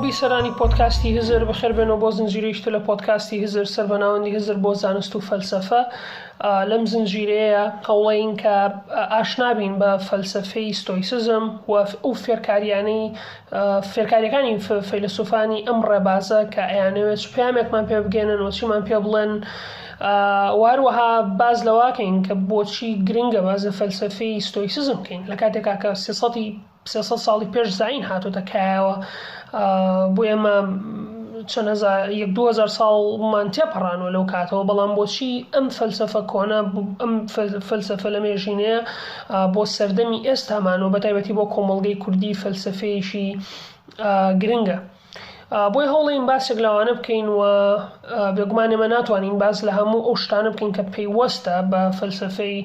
بیسەرانی پۆدکاستی هزر بەخێربێنەوە بۆ زنجیرەیەکتر لە پۆدکاستی هزر سەربەناوەندی هزر بۆ زانست و فەلسەفە. لەم زنجیرەیە هەوڵەین کە ئاشنابین بە فەلسەفەی ستۆیسزم و ئەو فێرکاریەکانی فەیلسوفانی ئەم ڕێبازە کە ئەیانەوێت پامێکمان پێ بگەێنن و چیمان پێ بڵێن، واروەها باز لەواکەین کە بۆچی گرنگە بازە فەلسەفەی ستۆیسزم بکەین لە کاتێکا کە 300 ساڵی پێش زین هاتووەتە کایەوە، بۆ ئێمە چەند 2000 ساڵمان تێپەڕانەوە لەو کاتەوە، بەڵام بۆچی ئەم فەلسەفە کۆنە ئەم فەلسەفە لە مێژینەیە بۆ سەردەمی ئێستامانەوە بەتایبەتی بۆ کۆمەڵگەی کوردی فەلسەفەیەکی گرنگە. بۆی هەوڵەین باسێک لەوانە بکەین و بێگومان ئێمە ناتوانین باس لە هەموو ئەو شتانە بکەین کە پەیوەستە بە فەلسەفەی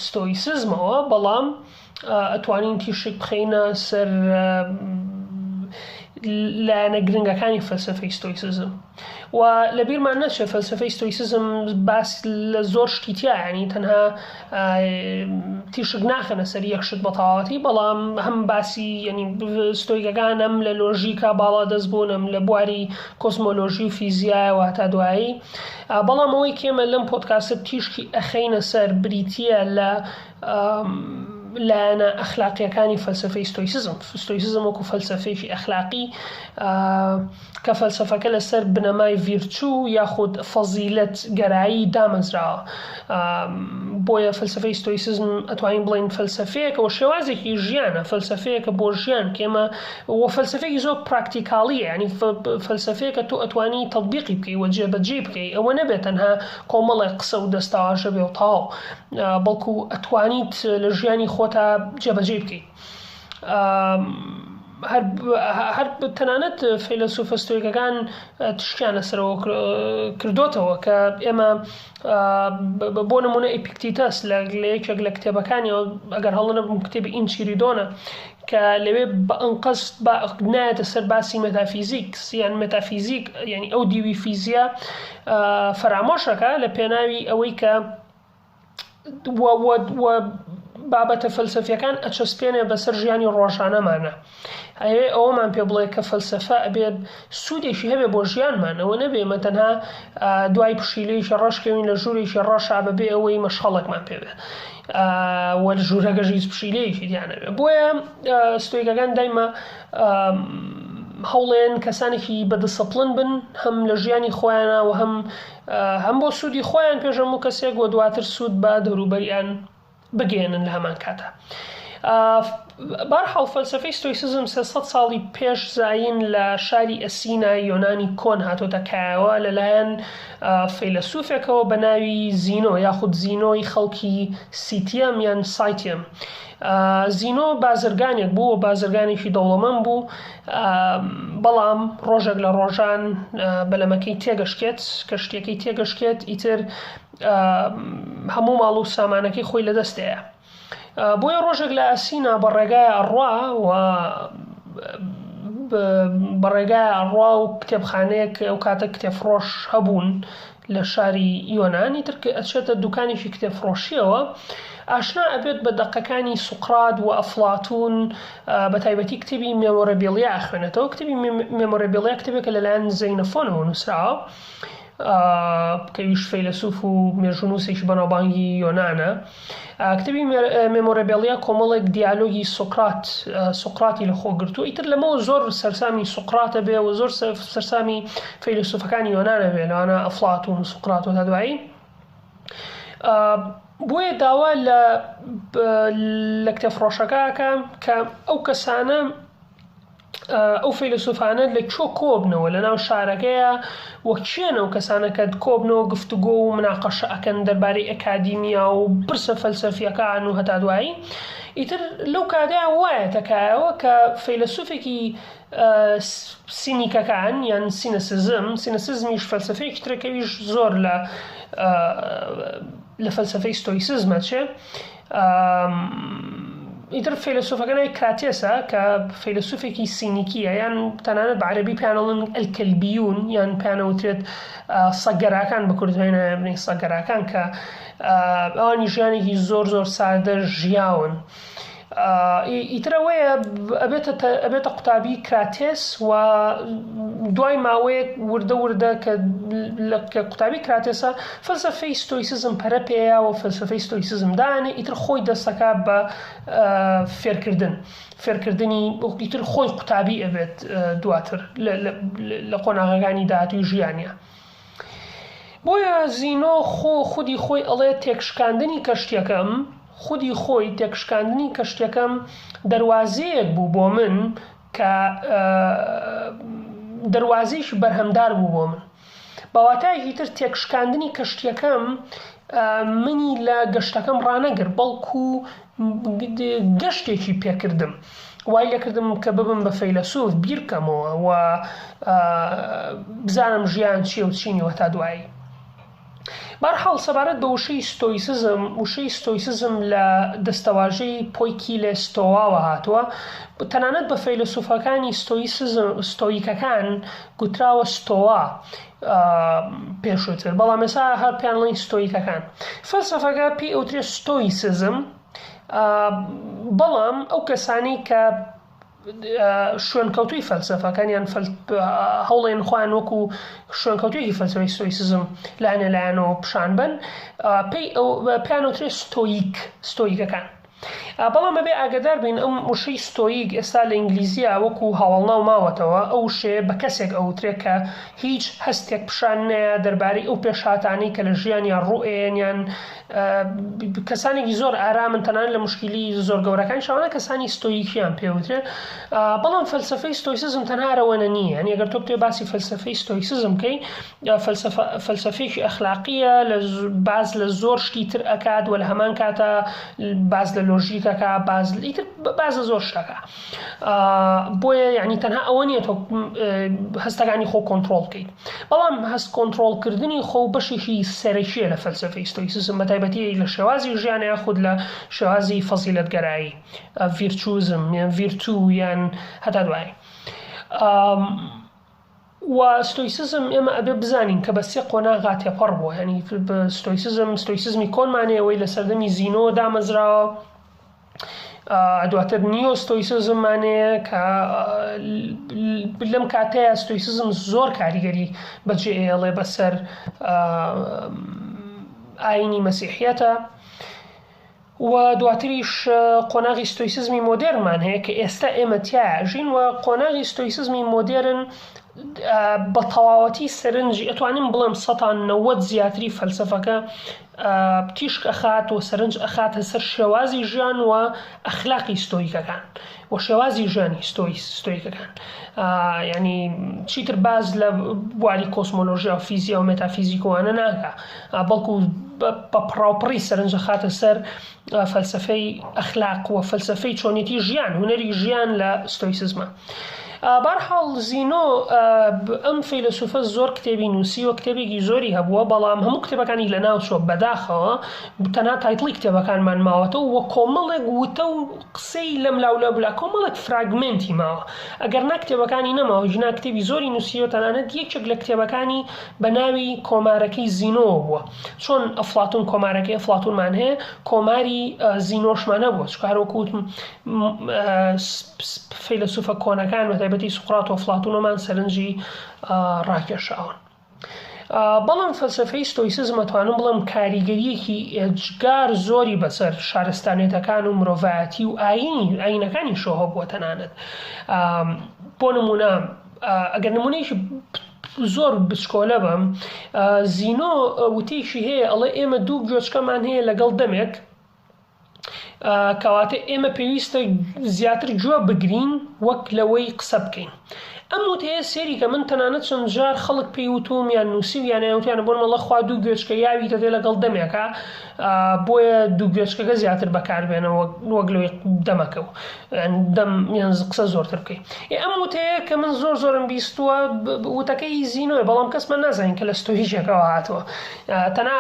ستۆیسزمەوە، بەڵام ئەتوانین تیشک بخەینە سەر لایەنە گرنگەکانی فەلسەفەی ستۆیسزم. و لە بیرمان نەچێت فەلسەفەی ستۆیسزم باس لە زۆر شتی تیا، ینی تەنها تیشک ناخەنە سەر یەک شت بە تەواوەتی، بەڵام هەم باسی ینی ستۆیکەکان ئەم لە لۆژیکا باڵا دەستبوون، ئەم لە بواری کۆسمۆلۆژی و فیزیایەوە تا دوایی. بەڵام ئەوەی کێمە لەم پۆدکاستە تیشکی ئەخەینە سەر بریتیە لە لایەنە ئەخلاقیەکانی فەلسەفەی ستۆیسزم وەکو فەلسەفەیەکی ئەخلاقی کە فەلسەفەکە لەسەر بنەمای ڤیرچوو یاخود فەزیلەت گەرایی دامەزراوە. بۆیە فەلسەفەی ستۆیسزم ئەتوانین بڵین فەلسەفەیەکە و شێوازێکی ژیانە، فەلسەفەیەکە بۆ ژیان کێمە و فەلسەفەیەکی زۆر پراکتیکاڵیە، ینی فەلسەفەیەکە تۆ ئەتوانی تەطبیقی بکەی و جێبەجێ بکەی، ئەوە نەبێت تەنها کۆمەڵێک قسە و دەستاواژە بێ و تاو، بەڵکو ئەتوانیت لە ژیانی خۆتا جێبەجێ بکەیت. هەر تەنانەت فەیلسوفە ستۆیکەکان تشکیانە سەرەوە کردوتەوە کە ئێمە بۆ نمونە ئیپیکتیتەس لە یەکێک لە کتێبەکانیەوە، ئەگەر هەڵە نەبم کتێبی ئینچیریدۆنە، کە لەوێ بە ئەنقەس نایەتە سەر باسی مێتافیزیک یان مێتافیزیک، ینی ئەو دیوی فیزیا فەرامۆشەکە لە پێناوی ئەوەی کە بابەتە فەلسەفیەکان ئەچەسپێنێ بەسەر ژیانی ڕۆژانەمانە. ئەوەمان پێ بڵێ کە فەلسەفە ئەبێت سوودێکی هەبێ بۆ ژیانمانەوە، نەبێ مە تەنها دوای پشیلەیەکی ڕەشکەوین لە ژوورێکی ڕەشا بەبێ ئەوەی مەشخەڵێکمان پێ بێ وە لە ژوورەکەژی پشیلەیەکی دیانەبێ. بۆیە ستۆیکەکان دایما هەوڵێن کەسانێکی بەدیسپلن بن، هەم لە ژیانی خۆیانە و هەم بۆ سوودی خۆیان پێش هەموو کەسێک و دواتر سوود بە دەوروبەریان بگێنن لە هەمان کاتە. بەرحاڵ فەلسەفەی ستۆیسزم 300 ساڵی پێش زاین لە شاری ئەسینای یۆنانی کۆن هاتۆتە کایەوە لەلایەن فەیلسوفێکەوە بە ناوی زینۆ یاخود زینۆی خەڵکی سیتیەم یان سایتیەم. زینۆ بازرگانێک بوو و بازرگانێکی دەوڵەمەند بوو، بەڵام ڕۆژێک لە ڕۆژان بەلەمەکەی تێگەشتێت، کەشتیەکەی تێگەشتێت، ئیتر هەموو ماڵ و سامانەکەی خۆی لەدەستەیە. بۆیە ڕۆژێک لە ئەسینا بەڕێگای ئەڕوا و بەڕێگای ئەڕوا و کتێبخانەیەک ئەو کاتە کتێبفرۆش هەبوون لە شاری یۆنان، ئیتر ئەچێتە دوکانێکی کتێبفرۆشیەوە، ئاشنا ئەبێت بە دەقەکانی سوقرات و ئەفلاتون، بە تایبەتی کتێبی مێمۆرەبیڵیا ئەخوێنێتەوە. کتێبی مێمۆرەبیڵیا کتێبێکە لەلایەن زەینەفۆنەوە نووسراوە، کەویش فەیلسوف و مێژوونووسێکی بەناوبانگی یۆنانە. کتێبی مێمۆرەبیڵیا کۆمەڵێک دیالۆگی سوقراتی لە خۆگرتووە، ئیتر لەمەوە زۆر سەرسامی سوقراتە بێ و زۆر سەرسامی فەیلسوفەکانی یۆنانە بێ، لەوانە ئەفلاتون و سوقرات و تا دوایی. بۆیە داوا لە کتێبفرۆشەکەکە کە ئەو کەسانە ئەو فەیلسوفانە لە کۆ کۆبنەوە لە ناو شارەکەیە وەک چێنە و کەسانەکە کۆبنەوە گفتوگۆ و مناقەشە ئەکەن دەربارەی ئەکادیمیا و پرسە فەلسەفیەکان و هەتا دوایی. ئیتر لەو کاتەیە وایە تەکایەوە کە فەیلسوفێکی سینیکەکان یان سینەسیزمیش فەلسەفەیەکی ترەکەویش زۆر لە فەلسەفەی ستۆیسزمە چێ. ئیتر فەیلسوفەکانی کراتێسە کە فەیلسوفێکی سینیکیە، یان تەنانەت بە عەرەبی پێیانەڵێن ئەلکەلبیون، یان پێیانەوترێت سەگەراکان بە کوردیەوەی بنێ سەگەراکان، کە ئەوانی ژیانێکی زۆر سادە ژیاون. ئیترەوەیە ئەبێتە قوتابی کراتێس و دوای ماوەیەک وردە کە قوتابی کراتێسە فەلسەفەی ستۆیسزم پەرە پێەیە و فەلسەفەی ستۆیسزم دانێ ئیتر خۆی دەستەکە بە فێرکردنی ئیتر خۆی قوتابی ئەبێت دواتر لە قۆناغەکانی داهاتووی ژیانیە. بۆیە زینۆ خودی خۆی ئەڵێ تێکشکاندنی کەشتیەکەم خودی خۆی تێکشکاندنی کەشتیەکەم دەواازەیەک بوو بۆ من کە دەواازەیەکی بەرهەمدار بوو بۆ من. بەواتایەکی تر تێکشکاندنی کەشتیەکەم منی لە گەشتەکەم ڕانەگر بەڵکو گەشتێکی پێکردم. وای لێکردم کە ببم بە فەیلسوف بیر بکەمەوە و بزانم ژیان چیە و چینیوە تا دوایی. بەرحاڵ سەبارەت بە وشەی ستۆیسزم لە دەستەواژەی پۆیکی ستۆواوە هاتووە. تەنانەت بە فەیلسوفەکانی ستۆیکەکان گوتراوە ستۆوا پێشووتر، بەڵام ئێستا هەر پێیانڵێن ستۆیکەکان. فەلسەفەکە پێی ئەوترێت ستۆیسزم، بەڵام ئەو کەسانی کە شوێنکەوتوی فەلسەفەکانیان هەوڵێن خۆیان وەکو شوێنکەوتویەکی فەلسەفەی ستۆیسزم لایەنە پیشان بن، پێیان ئەوترێت ستۆیکەکان. بەڵام بەبێ ئاگادار بین ئەم وشەی ستۆیک ئێستا لە ئینگلیزیە وەکو هاوڵناو ماوەتەوە. ئەو وشێ بە کەسێک ئەوترێت کە هیچ هەستێک پیشان نەیە دەربارەی ئەو پێشهاتانەی کە لە ژیانیان ڕوئێنیان کەسانێکی زۆر ئارامن تەنانەت لە مشکلی زۆر گەورەکان شەوانە کەسانی ستۆیکیان پێوترێت. بەڵام فەلسەفەی ستۆیسزم تەنها ئەوەنە نییە. یعنی ئەگەر تۆ بتوێ باسی فەلسەفەی ستۆیسزم بکەی، فەلسەفەیەکی ئەخلاقیە، باز لە زۆر شتی تر ئەکات و لە هەمان کاتە باز لە لۆژیکەکە باز لە زۆر شتەکە. بۆیە یعنی تەنها ئەوە نییە تۆ هەستەکانی خۆ کۆنتڕۆڵ بکەیت، بەڵام هەست کۆنتڕۆڵکردنی خۆ بەشێکی سەرەکیە لە فەلسەفەی ستۆیسزم، بەتایبەتی لە شێوازی ژیانە یاخود لە شێوازی فەزیلەتگەرایی ڤیرچوزم یان ڤیرتو یان هەتا دوایی. و ستۆیسزم ئێمە ئەبێ بزانین کە بە سێ قۆناغ تێپەڕ بووە. ینی ستۆیسزمی کۆنمانەیەوەی لە سەردەمی زینۆ دامەزراوە، دواتر نیۆ ستۆیسزممانەیە کە لەم کاتەیە ستۆیسزم زۆر کاریگەری بەجێ ئێڵێ بەسەر ئاینی مەسیحیەتە. و دواتریش قۆناغی ستۆیسزمی مۆدێرنمان هەیە کە ئێستا ئێمە تیاژین، و قۆناغی ستۆیسزمی مۆدێرن بە تەواوەتی سەرنجی ئەتوانین بڵێم 90% زیاتری فەلسەفەکە تیشک ئەخات و سەرنج ئەخاتە سەر شێوازی ژیان و ئەخلاقی ستۆیکەکان و شێوازی ژیانی ستۆیکەکان. ینی چیتر باز لە بواری کۆسمۆلۆژیا و فیزیا و مێتافیزیکۆوانە ناکە، بەڵکو بە پڕاوپڕی سەرنج ئەخاتە سەر فەلسەفەی ئەخلاق و فەلسەفەی چۆنیەتی ژیان، هونەری ژیان لە ستۆیسزمە. بەرحاڵ زینۆ ئەم فەیلسوفە زۆر کتێبی نووسی و کتێبێکی زۆری هەبووە، بەڵام هەموو کتێبەکانی لە ناوچۆ بەداخەوە تەنها تایتڵی کتێبەکانمان ماوەتەوە و کۆمەڵێک وتە و قسەی لەم لاولە بلا کۆمەڵێک فراگمنتی ماوە. ئەگەر نا کتێبەکانی نەماوە ژنا کتێبی زۆری نووسیوە، تەنانەت یەکێک لە کتێبەکانی بە ناوی کۆمارەکەی زینۆ بووە. چۆن ئەفلاتون کۆمارەکەی ئەفلاتونمان هەیە، کۆماری زینۆشمانە بووە، چکارۆکوتم فەیلسوفە کۆنەکان بەتایبەتی سوقرات و ئەفلاتونەمان سەرنجی ڕاکێشاون. بەڵام فەلسەفەی ستۆیسزم ئەتوانم بڵێم کاریگەریەکی ئێجگار زۆری بەسەر شارستانێتەکان و مرۆڤایەتی و ئاینەکانی شۆهۆ بووە. تەنانەت بۆ نمونە ئەگەر نمونەیەکی زۆر بچکۆلە بم، زینۆ وتێکی هەیە ئەڵێ ئێمە دوو گوێچکەمان هەیە لەگەڵ دەمێک، کەواتە ئێمە پێویستە زیاتر گوێ بگرین وەک لەوەی قسە بکەین. ئەم وتەیە سێری کە من تەنانەت چەند جار خەڵک پێی وتوم یان نووسیو یان یانوتیانە بۆن مەڵە خوا دوو گوێچکە یاویتە تێ لەگەڵ دەمێکە، بۆیە دوو گوێچکەکە زیاتر بەکاربێنەوە وەک لەوەی دەمەکە و دەم یان قسە زۆرتر بکەین. ئەم وتەیە کە من زۆرم بیستووە وتەکەی زینۆیە، بەڵام کەسمان نازانین کە لە ستۆیکەکەوە هاتووە، تەنها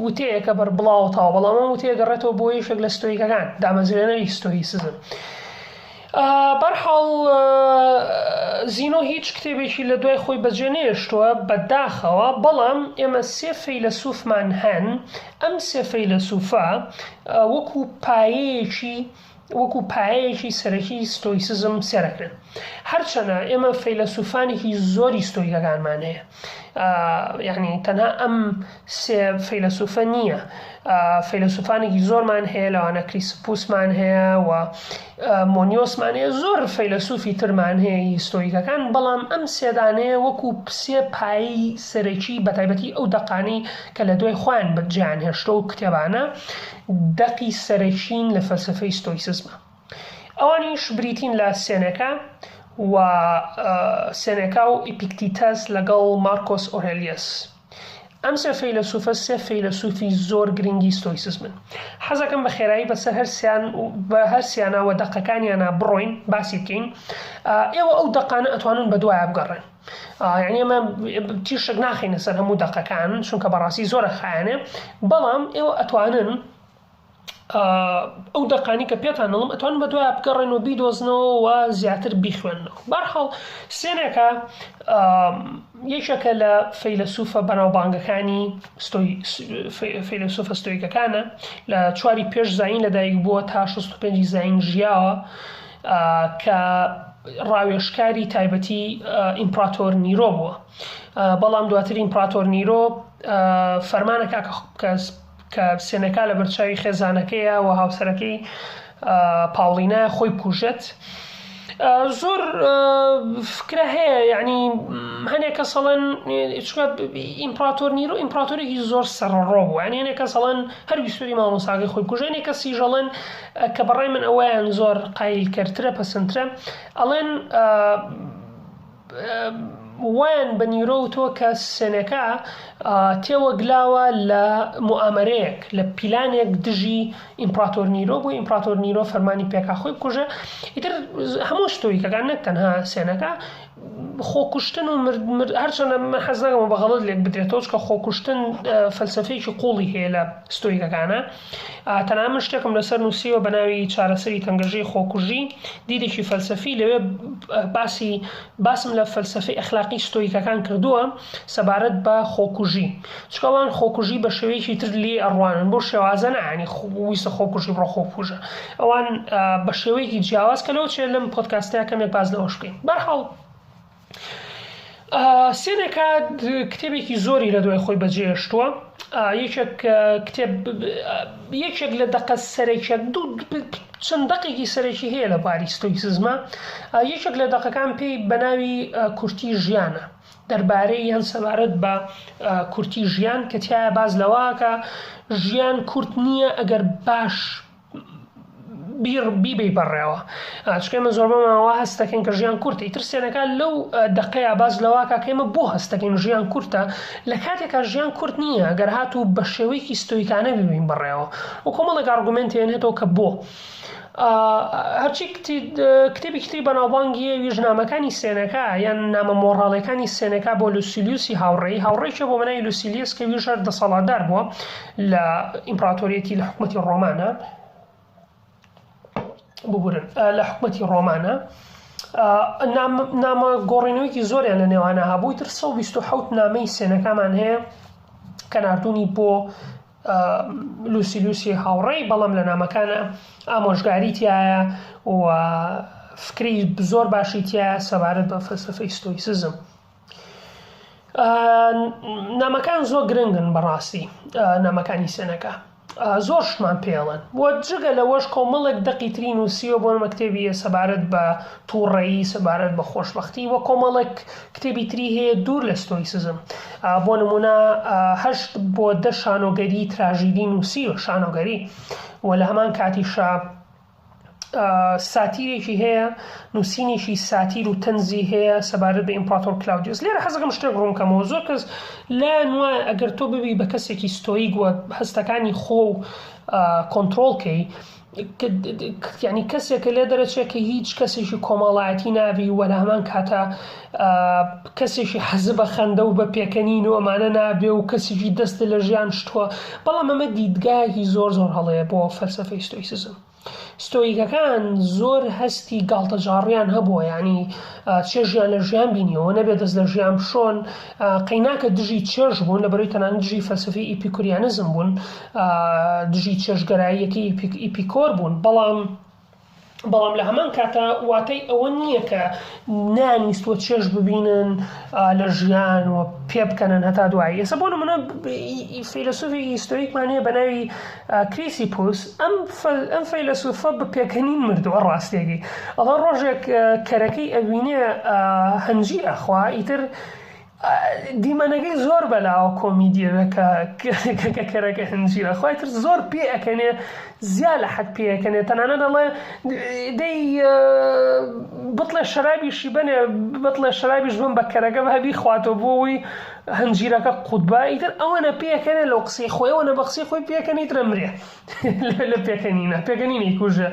وتەیەکە بەربڵاوتەوە، بەڵام ئەم وتەیە گەڕێتەوە بۆ یەکێک لە ستۆیکەکان، دامەزرێنەری ستۆیسزم. بەرحاڵ زینۆ هیچ کتێبێکی لە دوای خۆی بەجێ نێشتووە بەداخەوە، بەڵام ئێمە سێ فەیلسوفمان هەن. ئەم سێ فەیلسوفە وەکو پایەیەکی وەکو پایەیەکی سەرەکی ستۆیسزم سێرەکرن. هەرچەنە ئێمە فەیلسوفانێکی زۆری ستۆیکەکانمان هەیە، یعنی تەنها ئەم سێ فەیلسوفە نییە، فەیلسوفانێکی زۆرمان هەیە، لەوانە کریسپوسمان هەیە و مۆنیۆسمان هەیە، زۆر فەیلسوفی ترمان هەیە ستۆیکەکان، بەڵام ئەم سێدانەیە وەکو سێ پایەی سەرەکی بەتایبەتی ئەو دەقانەی کە لە دوای خۆیان بەجیان هێشتە و کتێبانە دەقی سەرەکین لە فەلسفەی ستۆیسزمە. ئەوانیش بریتین لە سێنێکا و سێنێکا و ئیپیکتیتەس لەگەڵ مارکۆس ئۆرێلیەس. ئەم سێ فەیلسوفە سێ فەیلسوفی زۆر گرنگی ستۆیسزمن. حەزەکەم بە خێرایی بەسەر هەرسیانە و دەقەکانیانە بڕۆین باسی بکەین. ئێوە ئەو دەقانە ئەتوانن بە دوایە بگەڕێن، یعنی ئەمە تیشک ناخینە سەر هەموو دەقەکان چونکە بەڕاستی زۆرە خایانێ، بەڵام ئێوە ئەتوانن ئەو دەقانی کە پێتان نڵم ئەتوانن بە دوایە بگەڕێن و بیدۆزنەوە و زیاتر بیخوێنەوە. بەرحاڵ سێنێکە یەکێکە لە فەیلسوفە بەناوبانگەکانی فەیلسوفە ستۆیکەکانە، لە 4 پێش زاین لەدایک بووە تا 65 زاین ژیاوە، کە ڕاوێژکاری تایبەتی ئیمپراتۆر نیرۆ بووە، بەڵام دواتر ئیمپراتۆر نیرۆ فەرمانەکە کە سێنەکە لە بەرچاوی خێزانەکەیە و هاوسەرەکەی پاوڵینە خۆی کوژێت. زۆر فکرە هەیە، یعنی هەنێک کە سەڵەن ئیمپراتۆر نیرۆ ئیمپراتۆرێکی زۆر سەرڕۆ بوو، یعنی هەنێک کە سەڵەن هەر ویستوری مامۆستاکەی خۆی کوژێ، هەنێک کەسی ژەڵێن کە بەڕای من ئەوەیان زۆر قایلکەرترە پەسەندترە، ئەڵێن وایان بە نیرۆ وتۆ کە سێنەکە تێوەگلاوە لە موامەرەیەک لە پیلانێک دژی ئیمپراتۆر نیرۆ بوو. ئیمپراتۆر نیرۆ فەرمانی پێکا خۆی بکوژە. ئیتر هەموو ستۆیکەکان نەک تەنها سێنەکە خۆکوشتن و هەرچەندە من حەز ناکەم بەغەڵەت لێک بدرێتەوە، چکە خۆکوشتن فەلسفەیەکی قوڵی هەیە لە ستۆیکەکانە. تەنها من شتێکم لەسەر نووسیوە بە ناوی چارەسەری تەنگەژەی خۆکوژی، دیدێکی فەلسفی لەوێ باسم لە فەلسفەی ئەخلاقی ستۆیکەکان کردووە سەبارەت بە خۆکوژی، چکەوان خۆکوژی بە شێوەیەکی تر لێ ئەڕوانن، بۆ شێوازە نەیانی ویستە خۆکوژی بڕۆ خۆکوژە، ئەوان بە شێوەیەکی جیاواز کە لەوە چێ لەم پۆدکاستەیە کەمێک باز لەوەش بکەین. بەرحاڵ سێنێکە کتێبێکی زۆری لە دوای خۆی بەجێهێشتووە. یەکێک لە دەقە سەرێکێک چەند دەقێکی سەرێکی هەیە لە باری ستۆیسزمە. یەکێک لە دەقەکان پێی بە ناوی کورتی ژیانە، دەربارەی یان سەبارەت بە کورتی ژیان، کە تایە باز لەوەکە ژیان کورت نییە ئەگەر باش بیبی بەڕێوە، چکەمە زۆر بەمەوە هەستەکەین کە ژیان کورتە. ئیتر سێنەکە لەو دەقەیە باز لەوەکە کەمە بۆ هەستەکەین ژیان کورتە، لە کاتێکە ژیان کورت نییە ئەگەر هاتوو بە شێوەیەکی ستۆیکانە ببین بەڕێوە، و کۆمەڵێک ئارگومنتی هێنێتەوە کە بۆ هەرچی کتێبی کتری بەناوبانگی وێژنامەکانی سێنەکە یان نامە مۆڕاڵەکانی سێنەکە بۆ لوسیلیوسی هاوڕێیکە بۆ منای لوسیلیوس کە وێژەر دەسەڵاتدار بووە لە ئیمپراتۆریەتی لە حکومەتی ڕۆمانە ببورن لە حکومەتی ڕۆمانە. نامە گۆڕینەوەیکی زۆریان لە نێوانە هەبووی، تر 127 نامەی سێنەکەمان هەیە کە ناردوونی بۆ لوسیلیوسی هاوڕێی، بەڵام لە نامەکانە ئامۆژگاری تایە و فکری زۆر باشی تایە سەبارەت بە فەلسفەی ستۆیسزم. نامەکان زۆر گرنگن بەڕاستی، نامەکانی سێنەکە زۆر شتمان پێڵن، بۆ جگە لەوەش کۆمەڵێک دەقی تری نووسیوە بۆ مەکتێبی سەبارەت بە تووڕێی، سەبارەت بە خۆشبەختی، وە کۆمەڵێک کتێبی تری هەیە دوور لە ستۆیسزم. بۆ نمونە 8 بۆ 10 شانۆگەری تراژیدی نووسیوە، شانۆگەری، و لە هەمان کاتیشە ساتیرێکی هەیە، نووسینێکی ساتیر و تەنزی هەیە سەبارەت بە ئیمپراتۆر کلاودیوس. لێرە حەزەکەم شتێک ڕوونکەمەوە، زۆر کەس لایەن وایە ئەگەر تۆ ببی بە کەسێکی ستۆیک وە هەستەکانی خۆ و کۆنتڕۆڵکەی، یعنی کەسێکە لێ دەرەچێت کە هیچ کەسێکی کۆمەڵایەتی نابی و لە هەمان کاتە کەسێکی حەزە بە خەندە و بە پێکەنین و ئەمانە نابێ و کەسێکی دەستە لە ژیان شتووە، بەڵام ئەمە دیدگایەکی زۆر هەڵەیە بۆ فەلسفەی ستۆیسزم. ستۆیکەکان زۆر هەستی گاڵتەجاڕیان هەبووە، ینی چێژیان لە ژیان بینیەوە نەبێت دەست لە ژیان بشۆن، قەیناکە دژی چێژ بوون، لەبەرەوەی تەنانەت دژی فەلسفەی ئیپیکوریانزم بوون، دژی چێژگەراییەکی ئیپیکۆر بوون، بەڵام بەڵام لە هەمان کاتە واتای ئەوە نییە کە نانیستوە چێژ ببینن لە ژیان و پێ بکەنن هەتا دوایی. ئێستا بۆ نمونە فەیلسوفێکی هیستۆریکمان هەیە بە ناوی کریسیپوس. ئەم فەیلسوفە بە پێکەنین مردووە ڕاستێکی. ئەڵە ڕۆژێک کەرەکەی ئەبینێ هەنجی ئەخوا ئیتر دیمەنەکەی زۆر بەلاوە کۆمیدیەوە کە کەرەکە هەنجیرە خوایتر زۆر پێ ئەکەنێ زیاد لە حەد پێ ئەکەنێ تەنانەت دەڵێ دەی بڵێ شەرابیشی بنێ بڵێ شەرابیش بم بە کەرەکە هەبی خواتەوە بۆەوەی هەنجیرەکە قوتبە ئیتر ئەوەنە پێ ئەکەنێ لەو قسەی خۆی ئەوەنە بە قسەی خۆی پێ ئەکەنێ ئیتر ئەمرێ لە پێکەنینەی کوژە.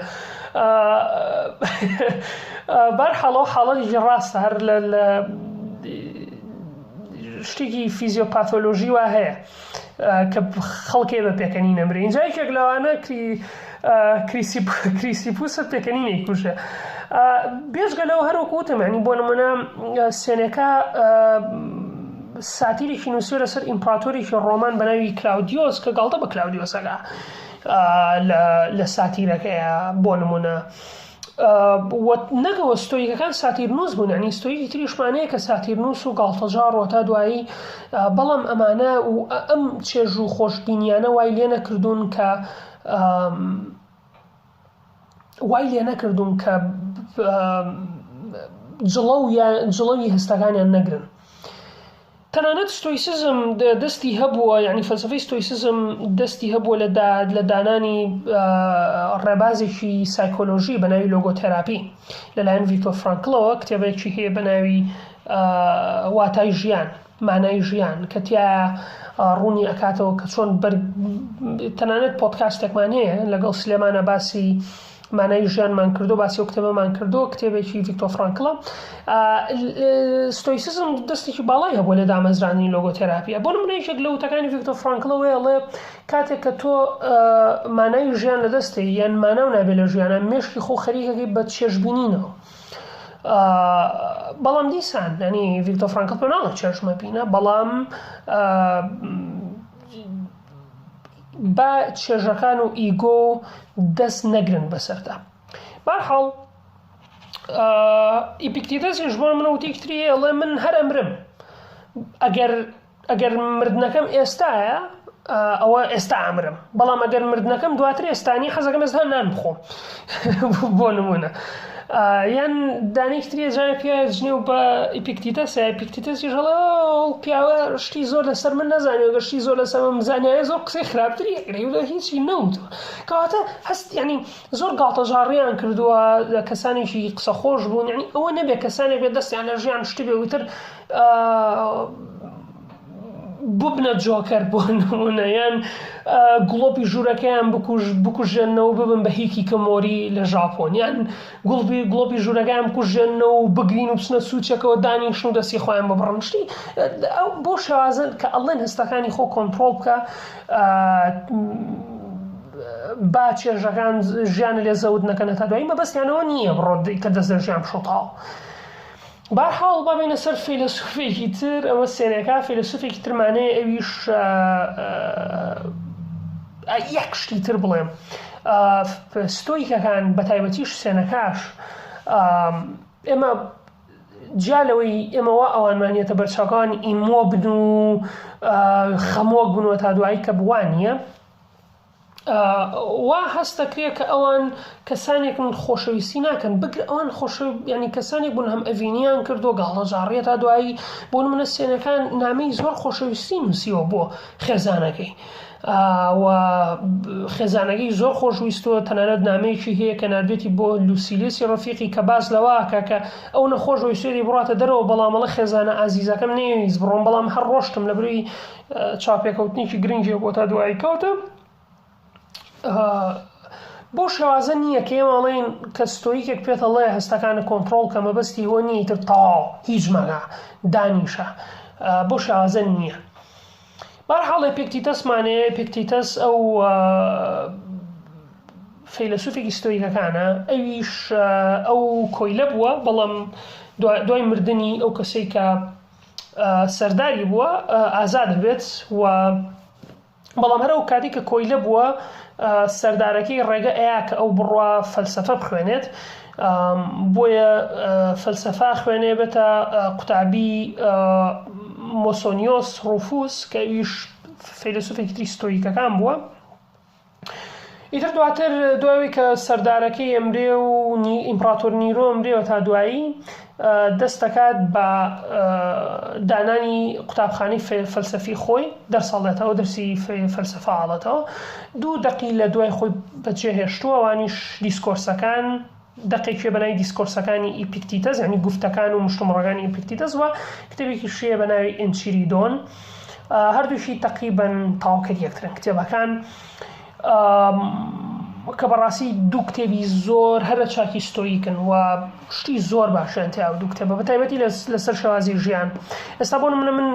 بەرحاڵەوە حاڵەتێکی ڕاستە هەر لە شتێکی فیزیۆپاتۆلۆژی وا هەیە کە خەڵکێ بە پێکەنین ئەمرێ. اینجا یەکێک لەوانە کریسیپوسە پێکەنینەی کوژە. بێژگە لەوە هەروەکو وتم یعنی بۆ نمونە سێنێکا ساتیرێکی نووسیوە لەسەر ئیمپراتۆرێکی ڕۆمان بە ناوی کلاودیۆس کە گاڵتە بە کلاودیۆسەکە لە ساتیرەکەیە بۆ نمونە. نەگەوە ستۆیکەکان ساتیرنووس بوون ینی ستۆیکی تریشمانەیە کە ساتیرنووس و گاڵتەجار تا دوایی بەڵام ئەمانە و ئەم چێژ و خۆشببینیانە وای لێ نەکردوون کە جڵەوی هەستەکانیان نەگرن. تەنانەت ستۆیسیزم دەستی هەبووە یعنی فەلسەفەی ستۆیسیزم دەستی هەبووە لە دانانی ڕێبازێکی سایکۆلۆژی بە ناوی لۆگۆتێراپی لەلایەن ڤیکتۆر فرانکلەوە کتێبێکی هەیە بە ناوی واتای ژیان مانای ژیان کە تایە ڕوونی ئەکاتەوە کە چۆن تەنانەت پۆدکاستێکمان هەیە لەگەڵ سلێمانە باسی مانای ژیانمان کردو باسی ئەو کتێبەمان کردو کتێبێکی ڤیکتۆر فرانکلە. ستۆیسیزم دەستێکی باڵای هەبووە لە دامەزرانی لۆگۆتێراپیە. بۆ نمونە یەکێک لە وتەکانی ڤیکتۆر فرانکلەوەی ئەڵێ کاتێک کە تۆ مانای ژیان لە دەستی یان ماناو نابێت لە ژیانە مێشکی خۆ خەریکەکەی بە چێژبینینەوە. بەڵام دیسان ینی ڤیکتۆر فرانکل پێ ناڵێت چێژمە بینە بەڵام با چێژەکان و ئیگۆ دەست نەگرن بەسەردا. بەرحاڵ ئیپیکتیدەسیش بۆ منە وتێکتری ئەڵێ من هەر ئەمرم ئەگەر مردنەکەم ئێستایە ئەوە ئێستا ئەمرم بەڵام ئەگەر مردنەکەم دواتر ئێستانی حەزەکەم ئێستا نان بخۆم بۆ نمونە. یان دانێکتری جارێک پێ جنێو بە ئیپیکتیدەسە ئیپیکتیدەسیش هەڵە پیاوە شتی زۆر لەسەر من نەزانێ و شتی زۆر لەسەر من بزانایە زۆر قسەی خراپتری ئەگرێ هیچی نەوتوە کەواتە هەست ینی زۆر گاڵتەجاڕیان کردووە کەسانێکی قسە خۆش بوون ینی ئەوە نەبێت کەسانێک بێت دەستیان لە ژیان شتی بێ وتر ببنە جۆکەر بۆ نمونە یان گوڵۆپی ژوورەکەیان بکوژێنەوە ببن بە هیکی کەمۆری لە ژاپۆن یان گوڵۆپی ژوورەکەیان بکوژێنەوە و بگرین و بچنە سوچەکەەوە دانیشن و دەستی خۆیان ببڕن شتی بۆ شێوازن کە ئەڵێن هەستەکانی خۆ کۆنتڕۆڵ بکە با چێژەکان ژیانە لێ زەوت نەکەنە تا دوایی مەبەستیانەوە نییە بڕۆ کە دەست لە ژیان بشۆتاوە. بەرحاڵ بابینە سەر فیلسوفێکی تر ئەوە سێنێکا فیلسوفێکی ترمانەیە ئەویش یەک شتی تر بڵێم ستۆیکەکان بە تایبەتیش سێنەکاش ئێمە جالەوەی ئێمەوە ئەوانمانێتە بەرچاوەکان ئیمۆ بن و خەمۆک بنەوە تا دوایی کە بوانیە وا هەست دەکرێت کە ئەوان کەسانێکن خۆشەویستی ناکەن بگرە ئەوان ینی کەسانێک بوون هەم ئەڤینیان کردو گاڵتەجاڕیە تا دوایی بۆ نمونە سێنەکان نامەی زۆر خۆشەویستی نووسیوە بۆ خێزانەکەی و خێزانەکەی زۆر خۆشویستەوە تەنانەت نامەیەکی هەیە کە نردێتی بۆ لوسیلێسی ڕەفیقی کە باز لەواکە کە ئەو نەخۆشەویستی بڕاتە دەرەوە بەڵامەڵە خێزانە ئازیزەکەم نەویست بڕۆم بەڵام هەر ڕۆشتم لە بروی چاپێکەوتنیکی گرنگی بۆ تا دوایی کەوتە. بۆ شێوازە نییە کە ئێمەڵێن کە ستۆیکێک پێتەڵێ هەستەکانە کۆنتڕۆڵ کە مەبەستی هۆ نیە تر تاو هیچ مەگا دانیشە بۆ شێوازە نییە. بەرحاڵ ئێپیکتیدەسمانەیە ئێپیکتیدەس ئەو فەیلسوفێکی ستۆیکەکانە ئەویش ئەو کۆیلە بووە بەڵام دوای مردنی ئەو کەسەی کە سەرداری بووە ئازاد بێت و بەڵام هەرەو کاتی کە کۆیلە بووە سەردارەکەی ڕێگە ئەیە کە ئەو بڕوا فەلسەفە بخوێنێت بۆیە فەلسەفە خوێنێ بێتە قوتابی مۆسۆنیۆس ڕوفوس کە ئەویش فەیلسوفێکی تری ستۆیکەکان بووە. ئیتر دواتر دوایی کە سەردارەکەی ئەمرێ و ئیمپراتۆر نیرۆ ئەمرێەوە تا دوایی دەست دەکات بە دانانی قوتابخانەی فەلسەفی خۆی دەرسەڵێتەوە دەرسی فەلسەفە ئاڵێتەوە. 2 دقی لە دوای خۆی بەجێهێشتووە ئەوانیش دیسکۆرسەکان دقێکی بەناوی دیسکۆرسەکانی ئیپیکتیتەس یعنی گوفتەکان و مشتومڕەکانی ئیپیکتیتەس وە کتێبێکی شوێ بەناوی ئێنچیریدۆن هەردووشی تەقریبەن تاواکەر یەکترن کتێبەکان کە بەڕاستی 2 کتێبی زۆر هەرە چاکی ستۆیکن و شتی زۆر باشیان تیا و 2 کتێبە بەتایبەتی لەسەر شێوازی ژیان. ئێستا بۆ نمونە من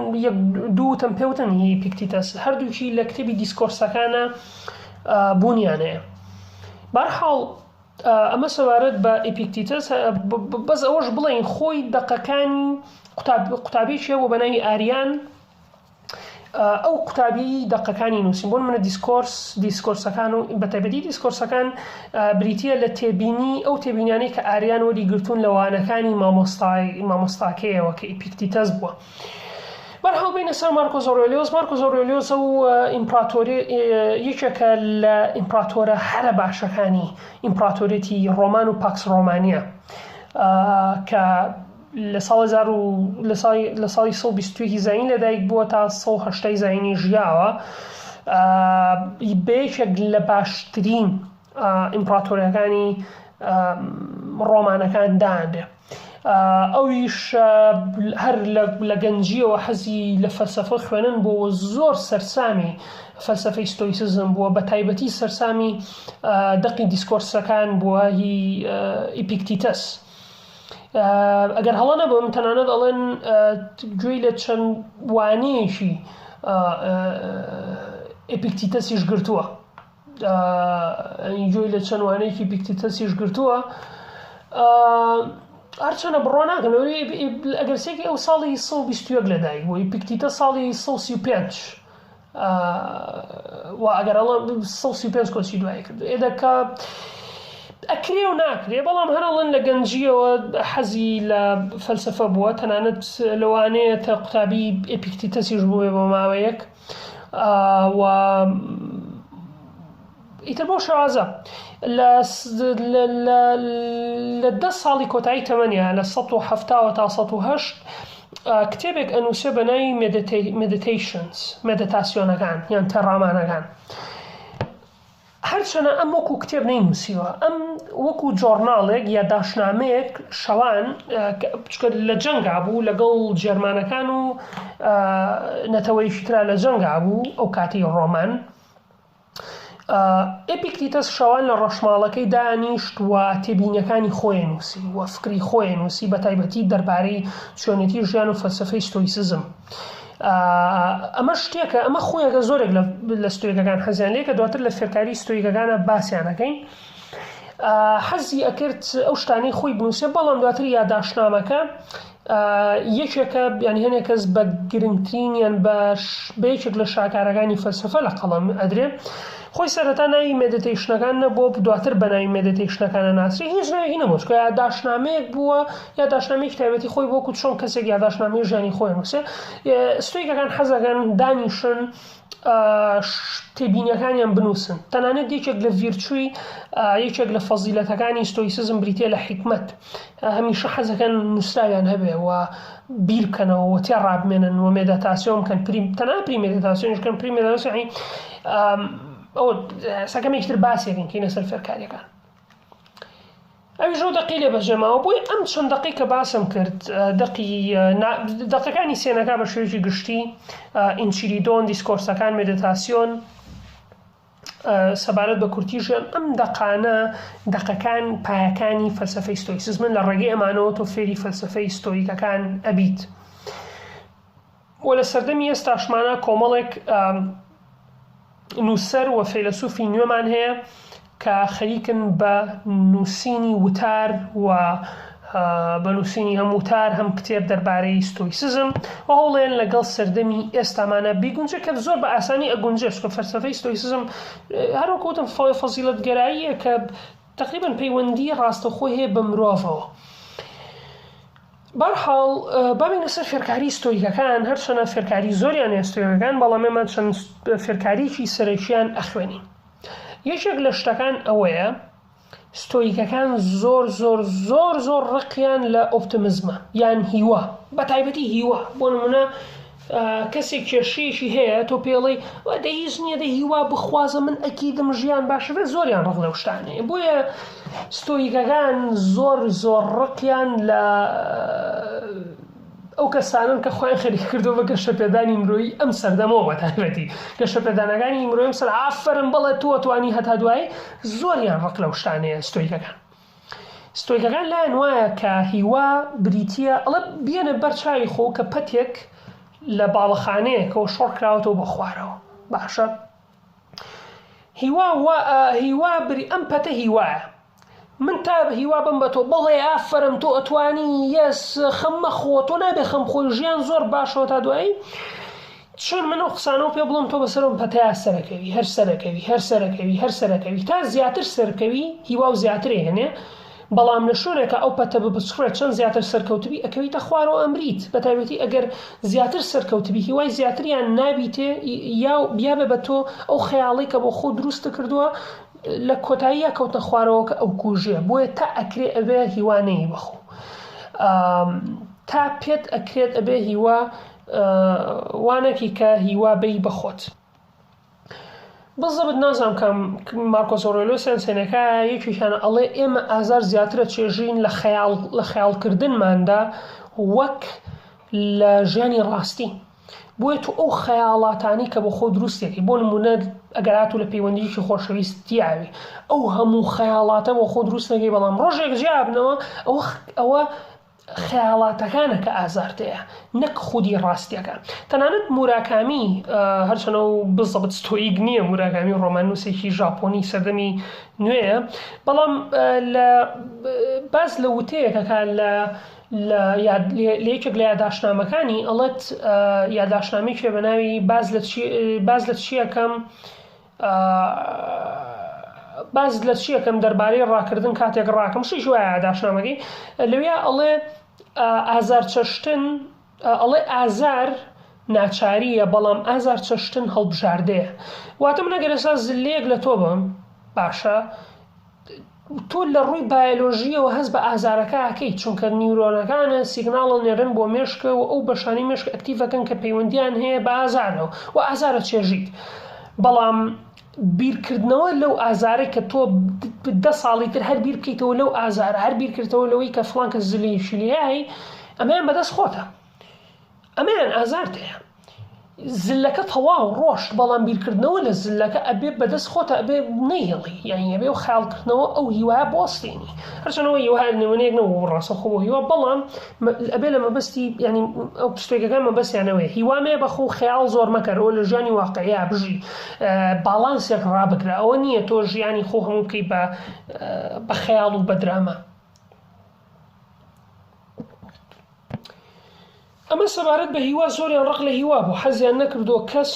1-2 پێوتن ئیپیکتیتەس هەردووکی لە کتێبی دیسکۆرسەکانە بوونیانەیە. بەرحاڵ ئەمە سەوارەت بە ئیپیکتیتەس بەس ئەوەش بڵێن خۆی دەقەکانی قوتابێکیە بۆ بەناوی ئاریان ئەو قوتابی دەقەکانی نووسین بۆ منە دیسکۆرسەکان و بەتایبەتی دیسکۆرسەکان بریتیە لە تێبینی ئەو تێبینیانەی کە ئاریان وەری گرتوون لە وانەکانی مامۆستاکەیەوە کە ئیپیکتیتەس بووە. بەرحاڵ بینە سەر مارکۆس ئۆڕێلیۆس ئەو ئیمپراتۆری یەکێکە لە ئیمپراتۆرە هەرە باشەکانی ئیمپراتۆرێتی ڕۆمان و پاکس ڕۆمانیە کە لە ساڵی 120 زین لەدایک بووە تا 180 زینی ژیاوە بەیەکێک لە باشترین ئیمپراتۆریەکانی ڕۆمانەکان دانێ. ئەویش هەر لە گەنجیەوە حەزی لە فەلسەفە خوێنن بۆ زۆر سەرسامی فەلسەفەی ستۆیسیزم بووە بە تایبەتی سەرسامی دەقی دیسکۆرسەکان بووە هی ئیپیکتیتەس. ئەگەر هەڵە نەبم تەنانەت ئەڵێن گوێی لە چەند وانەیەکی ئیپیکتیتەسیش گرتووە گوێی لە چەند وانەیەکی ئیپیکتیتەسیش گرتووە هەرچەنە بڕۆ ناکەن ئەگەر سێکی ئەو ساڵی 121 لەدایک بووە ئیپیکتیتەس ساڵی 135 و ئەگەر هەڵە 135 کۆچی دوای کرد ئێدەکە ئەکرێ و ناکرێ بەڵام هەرەڵەن لە گەنجیەوە حەزی لە فەلسەفە بووە تەنانەت لەوانەیە تا قوتابی ئیپیکتیتەسیش بووێ بۆ ماوەیەک و ئیتر بۆ شێوازە لە 10 ساڵی کۆتایی تەمەنیە لە 170 تا 180 کتێبێک ئەنووسێ بەناوی مێدیتاسیۆنەکان یان تەڕامانەکان. هەرچەنە ئەم وەکو کتێب نەینووسیوە ئەم وەکو جۆرناڵێک یا داشنامەیەک شەوان لە جەنگا بوو لەگەڵ جێرمانەکان و نەتەوەیشی ترا لە جەنگا بوو ئەو کاتی ڕۆمان. ئیپیکتیتەس شەوان لە ڕەشماڵەکەی دانیشت و تێبینیەکانی خۆی نووسی و فکری خۆی نووسی بە تایبەتی دەربارەی چۆنێتی ژیان و فەلسەفەی ستۆیسیزم. ئەمە شتێکە ئەمە خۆیەکە زۆرێک لە ستۆیکەکان حەزیان لێ کە دواتر لە فێرکاری ستۆیکەکانە باسییانەکەین حەزی ئەکرد ئەو شتانەی خۆی بنووسێ بەڵام دواتر یادداشتنامەکە یەکێکە یان هەنێک کەس بە گرنگترین یان بە یەکێک لە شاکارەکانی فەلسەفە لە قەڵەم ئەدرێ خۆی سەرەتا ناوی مێدیتیشنەکان نەبووە دواتر بە ناوی مێدیتیشنەکانە ناسری هیچ ناوێکی نەبوو چکە یادداشتنامەیەک بووە یادداشتنامەیەکی تایبەتی خۆی بۆکو چۆن کەسێک یادداشتنامەی ژیانی خۆی نووسێ. ستۆیکەکان حەزەکەن دانیشن تێبینیەکانیان بنووسن تەنانەت یەکێک لە ڤیرچووی یەکێک لە فەزیلەتەکانی ستۆیسیزم بریتیە لە حیکمەت هەمیشە حەزەکەن نووسراویان هەبێ و بیر بکەنەوە و تێڕابمێنن و مێدیتاسیۆن بکەن تەنانەت پری مێدیتاسیۆنیشکەن پری مێدیتاسیۆن ئەو سەکەمێکتر باسێکن کەینە سەر فێرکاریەکان. ئەویش ئەو دەقی لێ بەجێماوە بۆی ئەم چەند دەقی کە باسم کرد دەقەکانی سێنەکە بە شێوەیەکی گشتی ئینچیریدۆن دیسکۆرسەکان مێدیتاسیۆن سەبارەت بە کورتی ژیان ئەم دەقەکان پایەکانی فەلسەفەی ستۆیسیزمن لە ڕێگەی ئەمانەوە تۆ فێری فەلسەفەی ستۆیکەکان ئەبیت و لە سەردەمی ئێستاشمانە کۆمەڵێک نووسەر و فەیلسوفی نوێمان هەیە کە خەریکن بە نووسینی وتار و بەنووسینی هەموو تار هەم کتێب دەربارەی ستۆیسزم و هەوڵێن لەگەڵ سەردەمی ئێستامانە بیگونجێت کە زۆر بە ئاسانی ئەگونجێت کە فەلسەفەی ستۆیسزم هەروەکوتم فەزیلەتگەراییە کە تقریبا پەیوەندی ڕاستەوخۆ هەیە بە مرۆڤەوە. بەرحاڵ بابینە سەر فێرکاری ستۆیکەکان هەرچەنە فێرکاری زۆریان هەیە ستۆیکەکان بەڵام ئێمە چەند فێرکاریی سەرەکییان ئەخوێنین. یەکێک لە شتەکان ئەوەیە ستۆیکەکان زۆر ڕقیان لە ئۆپتیمیزمە یان هیوا بە تایبەتی هیوا بۆ نمونە کەسێک کێشەیەکی هەیە تۆ پێڵی دەهیز نییە دە هیوا بخوازە من ئەکیدم ژیان باشەوێ زۆریان ڕق لەو شتانەیە بۆیە ستۆیکەکان زۆر ڕقیان لە ئەو کەسانن کە خۆیان خەریک کردەوە بە گەشەپێدانی مرۆیی ئەم سەردەمەوە بە تایبەتی گەشەپێدانەکانی مرۆیم سەر ئافرن بەڵێ تۆ توانی هەتا دوایی زۆریان ڕق لەو شتانەیە ستۆیکەکان لایەن وایە کە هیوا بریتیە ئەڵە بێنە بەرچاوی خۆ کە پەتێک لە باڵەخانەیەکەوە شۆڕ کراوەتەوە بە خوارەوە باشە هیوا بری ئەم پەتە هیوایە من تا هیوا بم بە تۆ بڵێ ئافرم تۆ ئەتوانی یەس خەممە خۆ تۆ نابێ خەم خۆی ژیان زۆر باشەوە تا دوایی چۆن من ئەو قسانەوە پێ بڵم تۆ بەسەرم پەتەیە هەر سەرەکەوی تا زیاتر سەرکەوی هیوا و زیاترێ هێنێ بەڵام لە شوێنێکە ئەو پەتە بچڕێت چەند زیاتر سەرکەوتبی ئەکەویتە خوارەوە ئەمریت بە تایبەتی ئەگەر زیاتر سەرکەوتبی هیوای زیاتریان نابیتێ یا بیابێ بە تۆ ئەو خەیاڵی کە بۆ خۆ دروستە کردووە لە کۆتاییە کەوتە خوارەوە کە ئەو کوژێ بۆیە تا ئەکرێ ئەبێ هیوانەی بەخۆ تا پێت ئەکرێت ئەبێ هیوا وانەکی کە هیوا بەی بەخۆت. بەزەبت نازانم کەم مارکۆس ئۆڕێلیۆسیان سێنەکە یەکێکیانە ئەڵێ ئێمە ئازار زیاترە چێژین لە خەیاڵکردنماندا وەک لە ژیانی ڕاستی بۆیە تو ئەو خەیاڵاتانی کە بۆ خۆ دروستێکی بۆ نمونە ئەگەر هاتوو لە پەیوەندیکی خۆشەویستیاوی ئەو هەموو خەیاڵاتە بۆ خۆ دروستەکەی بەڵام ڕۆژێک جیابنەوە ئەوە خەیاڵاتەکانە کە ئازارتەیە نەک خودی ڕاستیەکان. تەنانەت موراکامی هەرچەنە و بزەبت ستۆیک نییە موراکامی ڕۆمانوسێکی ژاپۆنی سەردەمی نوێیە بەڵام باز لە وتەیەکەکە لە یەکێک لە یادداشتنامەکانی ئەڵێت یادداشتنامێکی بە ناوی باز لە چیەکەم دەربارەی ڕاکردن کاتێک ڕاکەم شیش وایە یادداشتنامەکەی لەوێ ئەڵێ ئازار چەشتن ئەڵێ ئازار ناچاریە بەڵام ئازار چەشتن هەڵبژاردەیە واتە من ئەگەر ئێستا زلەیەک لە تۆ بم باشە تۆ لە ڕووی بایۆلۆژیەوە هەست بە ئازارەکە ئەکەی چونکە نیورۆنەکانە سیگناڵە نێرن بۆ مێشکە و ئەو بەشانی مێشک ئەکتیڤەکەن کە پەیوەندیان هەیە بە ئازارەوە و ئازارە چێژیت بەڵام بیرکردنەوە لەو ئازارە کە تۆ 10 ساڵی تر هەر بیر بکەیتەوە لەو ئازارە هەر بیرکردەوە لەوەی کە فڵان کە زلەیەکی لێیایی ئەمەیان بەدەست خۆتە ئەمەیان ئازارتەیە زلەکە تەواو ڕۆشت بەڵام بیرکردنەوە لە زلەکە ئەبێ بەدەست خۆتە ئەبێ نەیهێڵی یعنی ئەبێ و خەیاڵکردنەوە ئەو هیوایە بۆستێنی هەرچەنەوە هیوای نێوەیەک نەبوو ڕاستەوخۆ بۆ هیوا بەڵام ئەبێ لە مەبەستی ینی ئەو شتێکەکان مەبەستیانەوەیە هیوامەیە بەخۆ خەیاڵ زۆر مەکەرەوە لە ژیانی واقعیا بژی باڵانسێک ڕابگرە ئەوە نییە تۆ ژیانی خۆ هەموو بکەی بە خەیاڵ و بە درامە. ئەمە سەبارەت بە هیوا زۆریان ڕق لە هیوا بوو حەزیان نەکردو کەس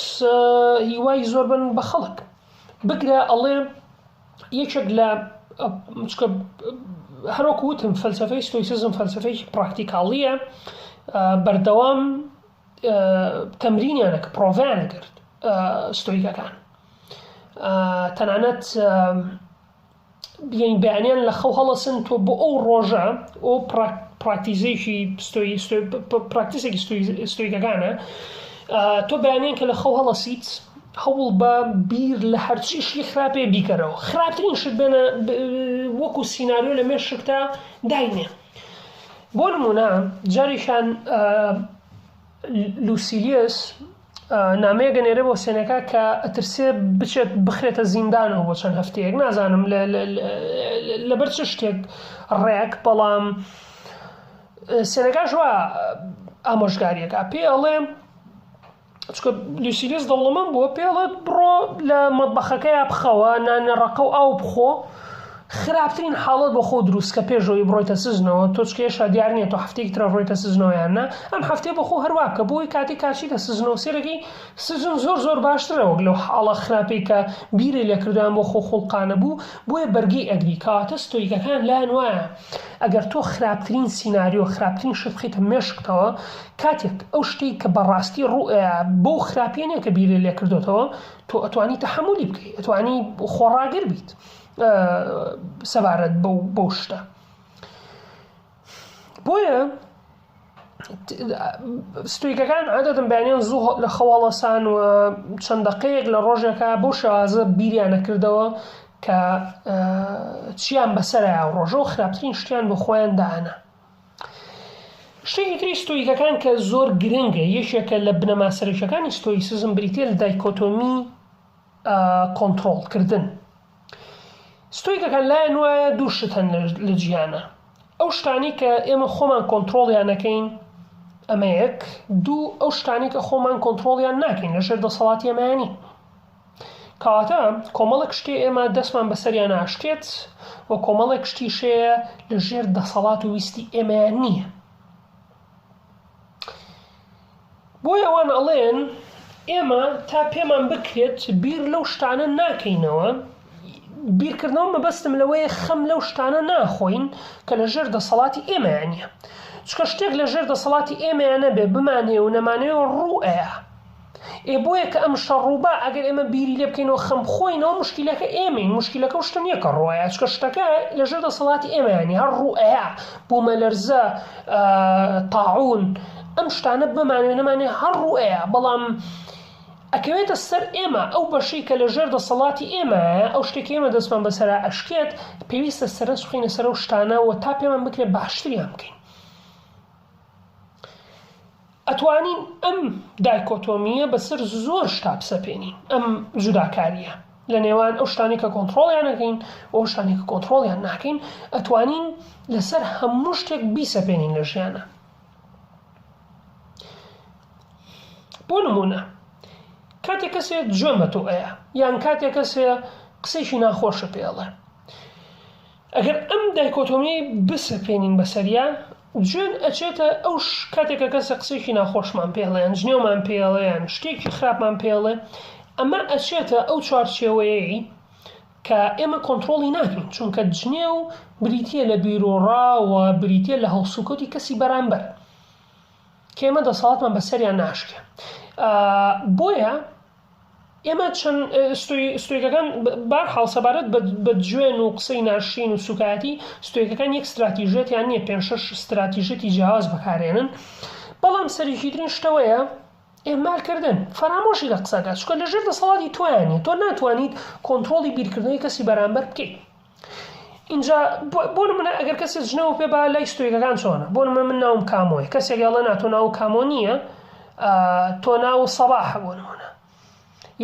هیوای زۆر بن بە خەڵک بگرە ئەڵێ یەکێک لە هەروەکو وتم فەلسەفەی ستۆیسزم فەلسەفەی پراکتیکاڵیە بەردەوام تەمرینیانە کە پرۆڤیانە کرد ستۆیکەکان تەنانەت بەیانیان لە خەو هەڵەسن تۆ بۆ ئەو ڕۆژە ئەو پراکتیزێکی پراکتیسێکی ستۆیکەکانە تۆ بەیانیان کە لە خەو هەڵەسیت هەوڵ بە بیر لە هەرچیشی خراپێ بیکەرەوە خراپترین شت بێنە وەکو سیناریۆ لە مێشکتا داینێ بۆ نمونە جاریشان لوسیلیوس نامەیە گەنێرە بۆ سێنەکە کە ئەترسێ بچێت بخرێتە زیندانەوە بۆ چەند هەفتەیەک نازانم لەبەر چ شتێک ڕێک بەڵام سێنەکەش وە ئامۆژگاریەکە پێ ئەڵێ چکە لوسیلیوس دەوڵەمەند بووە پێڵێت بڕۆ لە مەتبەخەکەیە بخەوە نانە ڕەقە و ئاو بخۆ خراپترین حاڵەت بۆ خۆ دروست کە پێشەوەی بڕۆیتە سزنەوە تۆ چکێشە دیار نییە تۆ هەفتەیەکی ترە ڕۆیتە سزنەوە یاننا ئەم هەفتەیە بۆ خۆ هەروە کە بۆی کاتی کاچیتە سزنەوە سێرەکەی سزن زۆر باشترە وەک لەو حاڵە خراپەی کە بیرێ لێکردویان بۆ خۆ خۆڵقانە بوو بۆیە بەرگی ئەگری کەواتە ستۆیکەکان لایەن وایە ئەگەر تۆ خراپترین سیناریۆ خراپترین شت بخیتە مێشکتەوە کاتێک ئەو شتێک کە بەڕاستی ڕوئەیە بۆ خراپیە نیە کە بیرێ لێکردوتەوە تۆ ئەتوانی تەحەمولی بکەیت ئەتوانی خۆڕاگر بیت سەبارەت بەو شتە بۆیە ستۆیکەکان عادەتەن بەیانیان زوو لە خەواڵەسان و چەند دەقەیەک لە ڕۆژێکە بەو شێوازە بیریان نەکردەوە کە چیان بەسەرایە و ڕۆژە و خراپترین شتیان بۆ خۆیان داهەنا شتێکی تری ستۆیکەکان کە زۆر گرنگە یەکێکە لە بنەما سەرەکیەکانی ستۆیسیزم بریتیە لە دایکۆتۆمی کۆنتڕۆڵکردن ستۆیکەکان لایەن وایە دوو شت هەن لە جیهانە ئەو شتانی کە ئێمە خۆمان کۆنتڕۆڵیان نەکەین ئەمە یەک دوو ئەو شتانی کە خۆمان کۆنتڕۆڵیان ناکەین لەژێر دەسەڵاتی ئێمەیانی کەواتە کۆمەڵێک شتێ ئێمە دەستمان بەسەریان ناشتێت و کۆمەڵێک شتیشەیە لەژێر دەسەڵات و ویستی ئێمەیان نییە بۆیە ئەوان ئەڵێن ئێمە تا پێمان بکرێت بیر لەو شتانە ناکەینەوە بیرکردنەوە مەبەستم لەوەیە خەم لەو شتانە ناخۆین کە لەژێر دەسەڵاتی ئێمەیان نییە چکە شتێک لەژێر دەسەڵاتی ئێمەیان نەبێ بمانێ و نەمانەوە ڕوئەیە بۆیە کە ئەم شەڕووبا ئەگەر ئێمە بیری لێ بکەینەوە خەم بخۆینەوە مشکلەکە ئێمەین مشکلەکە و شتە نییە کە ڕوئەیە چکە شتەکە لەژێر دەسەڵاتی ئێمەیانی هەر ڕوئەیە بوومەلەرزە تاعون ئەم شتانە بمانێ نەمانێ هەر ڕوئەیە بەڵام ئەکەوێتە سەر ئێمە ئەو بەشەی کە لەژێر دەسەڵاتی ئێمەیە ئەو شتێکی ئێمە دەستمان بەسەرا ئەشکێت پێویستە سەرنج بخەینە سەر ئەو شتانەوە تا پێمان بکرێت باشتریان بکەین ئەتوانین ئەم دایکۆتۆمیە بەسەر زۆر شتا بسەپێنین ئەم جوداکاریە لە نێوان ئەو شتانی کە کۆنتڕۆڵیان نەکەین ئەو شتانی کە کۆنتڕۆڵیان ناکەین ئەتوانین لەسەر هەموو شتێک بیسەپێنین لە ژیانە بۆ نمونە کاتێک کەسێک گوێم بە تۆ ئەیە یان کاتێک کەسێک قسەیشی ناخۆشە پێڵێ ئەگەر ئەم دایکۆتۆمی بسەپێنین بەسەریا گوێن ئەچێتە ئەو کاتێکە کەسە قسەیشی ناخۆشمان پێڵێ یان جنێومان پێڵێ یان شتێکی خراپمان پێڵێ ئەمە ئەچێتە ئەو چوارچێوەیەی کە ئێمە کۆنتڕۆڵی ناکەین چونکە جنێو بریتیە لە بیرۆڕاوە بریتیە لە هەڵسوکەوتی کەسی بەرامبەر کە ئێمە دەسەڵاتمان بەسەریان ناشکێ بۆیە ئێمە چەند ستۆیکەکان بارحاڵ سەبارەت بە گوێن و قسەی ناشین و سوکایەتی ستۆیکەکان یەک استراتیژێتیان نییە 5-6 استراتیژێتی جیاواز بەکارێنن بەڵام سەرەکیترین شتەوەیە ئێمالکردن فەرامۆشی لە قسەکە چونکە لەژێر دەسەڵاتی تۆیانە تۆ ناتوانیت کۆنتڕۆڵی بیرکردنەوەی کەسی بەرامبەر بکەیت اینجا بۆ نمونە ئەگەر کەسێک جنەوە پێ با لای ستۆیکەکان چۆنە بۆ نمونە من ناوم کامۆیە کەسێک یاڵە ناتۆ ناو کامۆ نییە تۆ ناو سەباحە بۆ نمونە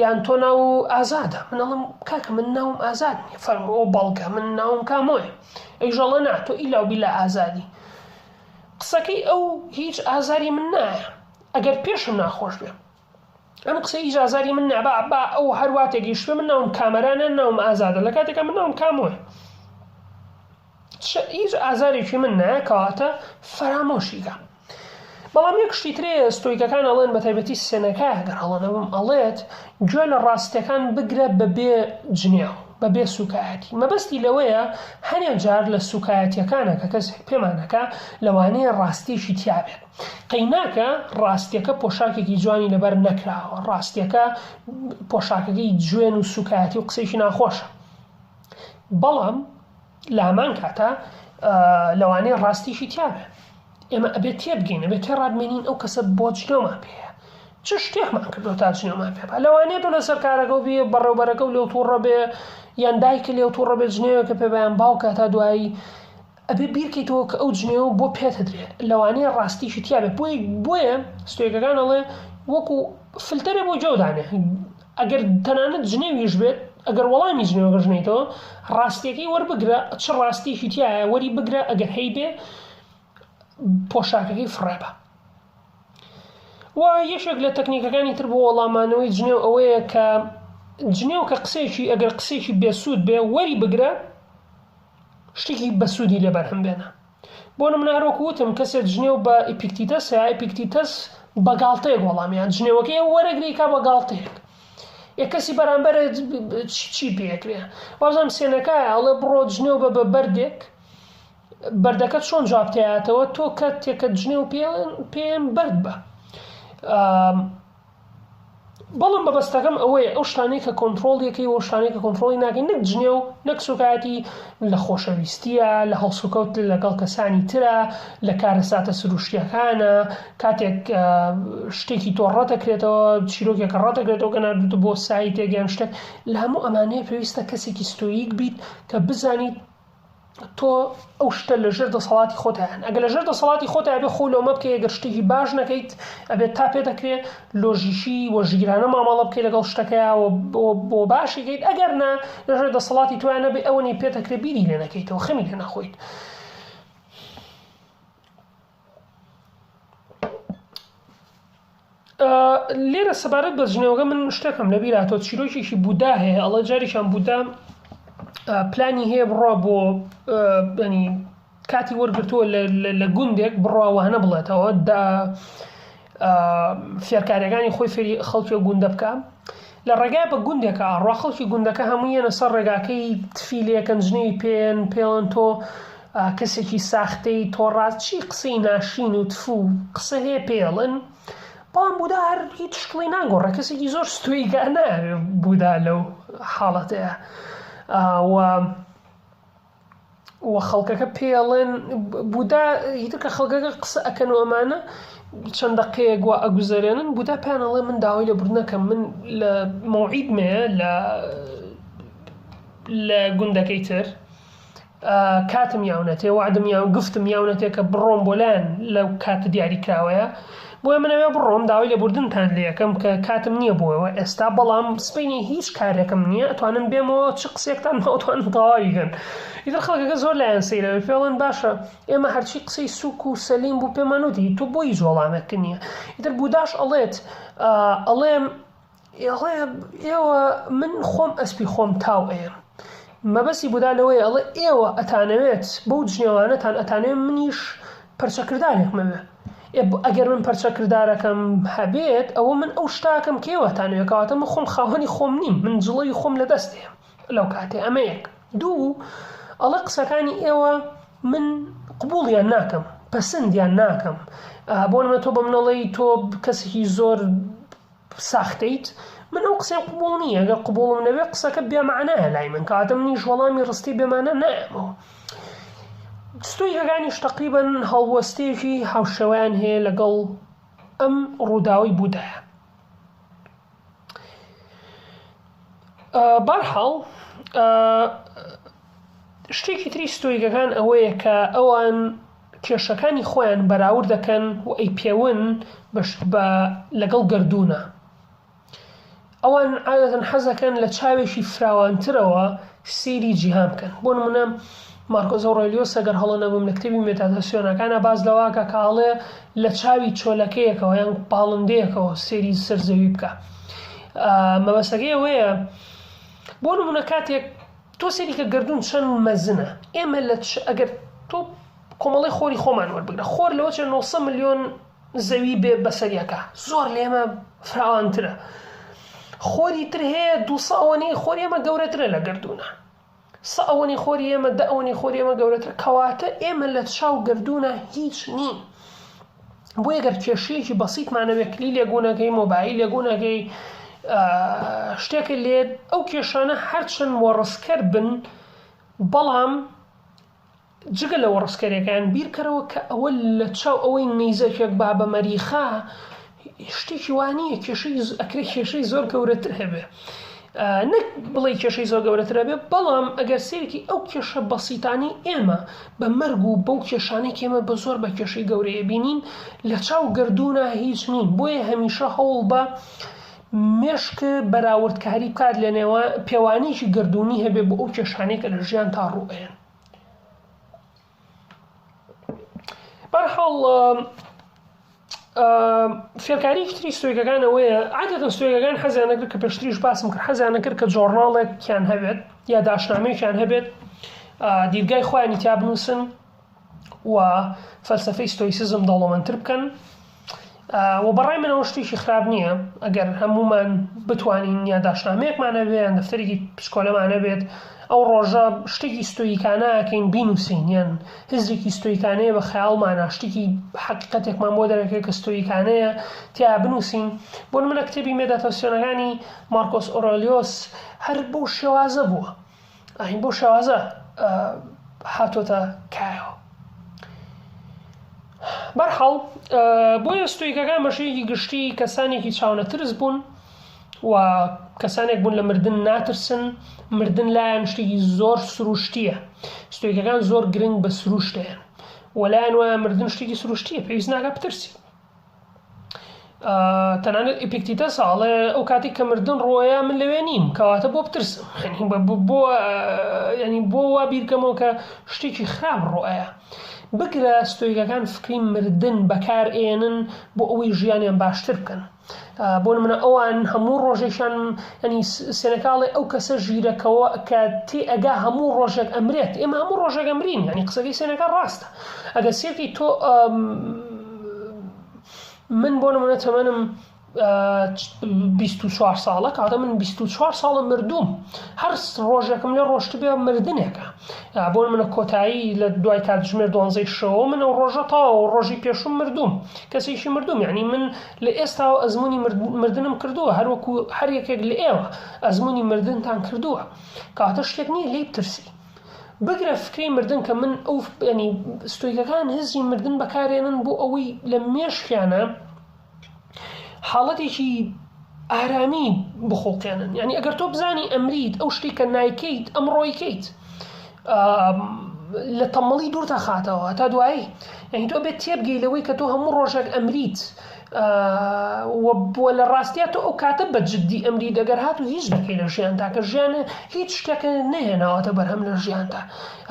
یان تۆ ناو ئازادە منەڵم کاکە من ناوم ئازاد نیە فەرموو ئەو بەڵگە من ناوم کامۆیە ئەیژەڵە نا تۆ ئیلا و بیلا ئازادی قسەکەی ئەو هیچ ئازاری من نایە ئەگەر پێشم ناخۆش بێ ئەم قسە هیچ ئازاری من نابا با ئەو هەرواتێکیش بێ من ناوم کامەرانە ناوم ئازادە لە کاتێکە من ناوم کامۆیە هیچ ئازارێکی من نایە کەواتە فەرامۆشیکە بەڵام یەک شتی ترێ ستۆیکەکان ئەڵێن بە تایبەتی سێنەکە ئەگەر هەڵەنەوەم ئەڵێت گوێ لە ڕاستیەکان بگرە بەبێ جنێو بەبێ سوکایەتی مەبەستی لەوەیە هەنێ جار لە سوکایەتیەکانە کە کەس پێمانەکە لەوانەیە ڕاستیشی تیابێت قەیناکە ڕاستیەکە پۆشاکێکی جوانی لەبەر نەکراوە ڕاستیەکە پۆشاکەکەی جوێن و سوکایەتی و قسەیشی ناخۆشە بەڵام لە هەمان کاتە لەوانەیە ڕاستیشی تیابێت ئێمە ئەبێت تێبگەین ئەبێت تێڕادمێنین ئەو کەسە بۆ جنێومان پێەیە چ شتێکمان کردو تا جنێومان پێ لەوانێت تۆ لەسەر کارەکە و بێ بەڕێوبەرەکە و لێو تووڕە بێ یان دایکە لێو تووڕە بێت جنێوێکە پێ بەیان باوکە تا دوایی ئەبێ بیرکەیتەوە کە ئەو جنێوە بۆ پێتەدرێت لەوانەیە ڕاستیشی تیابێت بۆیە ستۆیکەکان ئەڵێ وەکو فلتەرێ بۆ جێودانێ ئەگەر تەنانەت جنێویش بێت ئەگەر وەڵامی جنێوەکە ژنێتەوە ڕاستیەکەی وەربگرە چ ڕاستیشی تایە وەری بگرە ئەگەر هەی بێ پۆشاکەکەی فڕێبە و یەشێک لە تەکنیکەکانی تر بۆ وەڵامانەوەی جنێو ئەوەیە کە جنێو کە قسێکی ئەگەر قسێکی بێسوود بێ وەری بگرە شتێکی بەسوودی لێ بەرهەم بێنە. بۆ نمونە هەروەکو وتم کەسێک جنێو بە ئیپیکتیتەس هەیە، ئیپیکتیتەس بەگاڵتەیەک وەڵامیان جنێوەکەی وەرەگری کا بەگاڵتەیەک یە کەسی بەرامبەرە چی پێکرێ وازم سێنەکایە ئەڵێ بڕۆ جنێو بە بەردێک بەردەکەت چۆن جوابتەیەتەوە تۆ کاتێکە جنێو پێم بەرد بە. بەڵام بەبەستەکەم ئەوەیە ئەو شتانەی کە کۆنتڕۆڵیەکەی و شتانەی کە کۆنتڕۆڵی ناکەین نەک جنێو نەک سوکاتی لە خۆشەویستیە لە هەڵسوکەوت لەگەڵ کەسانی ترە لە کارەساتە سروشتیەکانە کاتێک شتێکی تۆ ڕەتەکرێتەوە چیرۆکێکە ڕەتەکرێتەوە کە نردوتە بۆ سایتێک یان شتێک لە هەموو ئەمانەیە پێویستە کەسێکی ستۆیک بیت کە بزانیت تۆ ئەو شتە لەژێر دەسەڵاتی خۆتیان ئەگەر لەژێر دەسەڵاتی خۆتیان بێ خۆ لەومە بکەی ئەگەر شتێکی باش نەکەیت ئەبێت تا پێ دەکرێت لۆژیشی وەژگیرانە مامەڵە بکەی لەگەڵ شتەکەیە بۆ باشیکەیت ئەگەر نا لەژێر دەسەڵاتی تویان نەبێ ئەوەنی پێ دەکرێت بیری لێ نەکەیتەوە خەمی لێ نەخۆیت. لێرە سەبارەت بە جنێوەکە من شتێکم لەبیر هاتۆ چیرۆکێکی بوودا هەیە ئەڵە جاریشان بوودا پلانی هەیە بڕوا بۆ ینی کاتی وەرگرتووە لە گوندێک بڕواوانە بڵێتەوە فێرکاریەکانی خۆی فێری خەڵکی گوندە بکە لە ڕێگای بە گوندێکە ئاڕوا خەڵکی گوندەکە هەموویەنە سەر ڕێگاکەی تفیلەکەن ژنەوی پێڵن تۆ کەسێکی ساختەی تۆ ڕاست چی قسەی ناشین و تفو قسە هەیە پێڵن بەڵام بوودا هەر هیچ شکڵی ناگۆڕە کەسێکی زۆر ستۆیکە ناوێ بوودا لەو حاڵەتەیە و خەڵکەکە پێڵێن بوودا هیتر کە خەڵکەکە قسە ئەکەن و ئەمانە چەند دەقەیەک وا ئەگوزارێنن بوودا پێیانەڵێ من داوای لە بردنەکەم من لە مەوعیدمەیە لە گوندەکەی تر کاتم یاونەتێ وعدم یاون گفتم یاونەتێ کە بڕۆم بۆ لایەن لەو کاتە دیاری کراوەیە بۆیە منەوێ بڕۆم داوای لە بردنتان لێ یەکەم کە کاتم نییە بۆەوە ئێستا بەڵام سپینی هیچ کارێکم نییە ئەتوانم بێمەوە چ قسێکتان ئەوتوانم تەواویکەن ئیتر خەڵکەکە زۆر لایەن سەیرەوە پێڵێن باشە ئێمە هەرچی قسەی سووک و سەلیم بوو پێمانوتی تۆ بۆی جوڵامێکتە نییە ئیتر بووداش ئەڵێت ئەڵێم ئێوە من خۆم ئەسپی خۆم تاو ئەیەم مەبەستی بوودا لەوەی ئەڵێ ئێوە ئەتانەوێت بەو جنێوانەتان ئەتانەوێت منیش پەرچەکردارێکمە بێ ئەگەر من پەرچەکردارەکەم هەبێت ئەوە من ئەو شتاکەم کێوەتانوێت کەواتە من خۆم خاوەنی خۆم نیم من جڵەوی خۆم لە دەستێم لەو کاتێ ئەمە یەک دوو ئەڵێ قسەکانی ئێوە من قبوڵیان ناکەم پەسەندیان ناکەم بۆ نمە تۆ بە منەڵەی تۆ کەسێکی زۆر ساختەیت من ئەو قسەی قبوڵ نییە ئەگەر قبوڵم نەبێ قسەکە بێمەعنایە لای من کەواتە منیش وەڵامی ڕستی بێمانە نایەمەوە. ستۆیکەکانیش تەقریبەن هەڵوەستەیەکی هاوشەوەیان هەیە لەگەڵ ئەم ڕووداوی بوودایە. بەرحاڵ شتێکی تری ستۆیکەکان ئەوەیە کە ئەوان کێشەکانی خۆیان بەراورد دەکەن و ئەیپێون لەگەڵ گردوونە ئەوان عادەتەن حەزەکەن لە چاوێکی فراوانترەوە سەیری جیهان بکەن بۆ نمونە مارکۆس ئەورێلیۆس ئەگەر هەڵە نەبووم لە کتێبی مێتاداسیۆنەکانە باز لەواکە کاڵێ لە چاوی چۆلەکەیەکەوە یان پاڵندەیەکەوە سەیری سەرزەوی بکە مەبەستەکەی ئەوەیە بۆ نمونە کاتێک تۆ سەیری کە گردوون چەند مەزنە ئێمە ئەگەر تۆ کۆمەڵی خۆری خۆمان وەربگرە خۆر لەوە چەند 900 ملیۆن زەوی بێ بەسەریەکە زۆر لێمە فراوانترە خۆری تر هەیە 200 ئەوەنەی خۆری ئێمە گەورەترە لە گردوونە 100 ئەوەنەی خۆری ئێمە 10 ئەوەنەی خۆری ئێمە گەورەترە کەواتە ئێمە لە چاو گردوونە هیچ نین بۆ ئەگەر کێشەیەکی بەسیطمانەوێت کلی لێگوونەکەی مۆبایل لێگوونەکەی شتێکی لێت ئەو کێشانە هەرچەند وەڕسکەر بن بەڵام جگە لە وەڕسکەرەکان بیرکەرەوە کە ئەوە لە چاو ئەوەی نەیزەکێک با بە مەریخا شتێکی وانییە کێشەی زۆر گەورەتر هەبێ نەک بڵێ کێشەی زۆر گەورەتر هەبێ بەڵام ئەگەر سێرێکی ئەو کێشە بەسیطانی ئێمە بە مەرگ و بەو کێشانەی ئێمە بە زۆر بە کێشەی گەورەیە بینین لە چاو گردوونە هیچ نین بۆیە هەمیشە هەوڵ بە مێشکە بەراوردکاری بکات لە نێوە پێوانێکی گردوونی هەبێ بۆ ئەو کێشانەی کە لە ژیان تا ڕوئێن. بەرحاڵ فێرکاریی تری ستۆیکەکان ئەوەیە عادەتەن ستۆیکەکان حەزیان نەکرد کە پێشتریش باسم کرد حەزیان نەکرد کە جۆرناڵێکیان هەبێت یا داشنامەیەکیان هەبێت دیرگای خۆیانی تیا بنووسن و فەلسەفەی ستۆیسیزم دەوڵەمەندتر بکەن و بەڕای منەوە شتێکی خراپ نییە ئەگەر هەمومان بتوانین یا داشنامەیەکمانە بێت یان دەفتەرێکی پشکۆلەمانە بێت ئەو ڕۆژە شتێکی ستۆیکانەکەین بینووسین یان هزرێکی ستۆیکانەیە بە خەیاڵمانە شتێکی حەقیقەتێکمان بۆ دەرەکەی کە ستۆیکانەیە تیا بنووسین بۆ نمونە کتێبی مێداتۆسیۆنەکانی مارکۆس ئۆڕۆلیۆس هەر بۆ شێوازە بووە بۆ شێوازە هاتۆتە کایەوە. بەرحاڵ بۆیە ستۆیکەکان بەشەیەکی گشتی کەسانێکی چاونەترس بوون و کەسانێک بوون لە مردن ناترسن مردن لایەن شتێکی زۆر سروشتیە ستۆیکەکان زۆر گرنگ بە سروشتیان وەلایەن وایە مردن شتێکی سروشتیە پێویست ناکات بترسی تەنانەت ئیپیکتیتەس ساڵێ ئەو کاتێک کە مردن ڕۆیە من لەوێ نیم کەواتە بۆ بترسم بۆ وا بیرکەمەوە کە شتێکی خراپ ڕۆیە بگرە ستۆیکەکان فکری مردن بەکارئێنن بۆ ئەوەی ژیانیان باشتر بکەن بۆ نمونە ئەوان هەموو ڕۆژێکیان ینی سێنەکاڵێ ئەو کەسە ژیرەکەوە کە تێ ئەگا هەموو ڕۆژێک ئەمرێت ئێمە هەموو ڕۆژێک ئەمرین ینی قسەکەی سێنەکە ڕاستە ئەگەر سێکی تۆ من بۆ نمونە تەمەنم 24 ساڵە کاتە من 24 ساڵە مردوم هەر ڕۆژێکم لێ ڕۆشت بێ مردنێکە بۆ منە کۆتایی لە دوای کاتژمێر 12 شەوە من ئەو ڕۆژە تاوە ڕۆژی پێشوم مردوم کەسێکی مردوم یعنی من لە ئێستاوە ئەزمموی مردنم کردووە هەروەکو هەر یەکێک لە ئێوە ئەزمموی مردنتان کردووە کاتە شتێک نییە لێی بترسی بگرە فکری مردن کە من ئەو ینی ستۆیکەکان هزی مردن بەکارێنن بۆ ئەوەی لە مێشکیانە حاڵەتێکی ئارامی بخۆڵکێنن یعنی ئەگەر تۆ بزانی ئەمریت ئەو شتی کە نایکەیت ئەمڕۆیکەیت لە تەمەڵی دوورتە خاتەوە تا دوایی یعنی تۆ بێت تێبگەیلەوەی کە تۆ هەموو ڕۆژێک ئەمریت بۆ لە ڕاستیە تۆ ئەو کاتە بە جددی ئەمری دەگەر هات و هیچ دەکەی لە ژیانتا کە ژیانە هیچ شتێکە نەهێناوەتە بەرهەم لە ژیانتا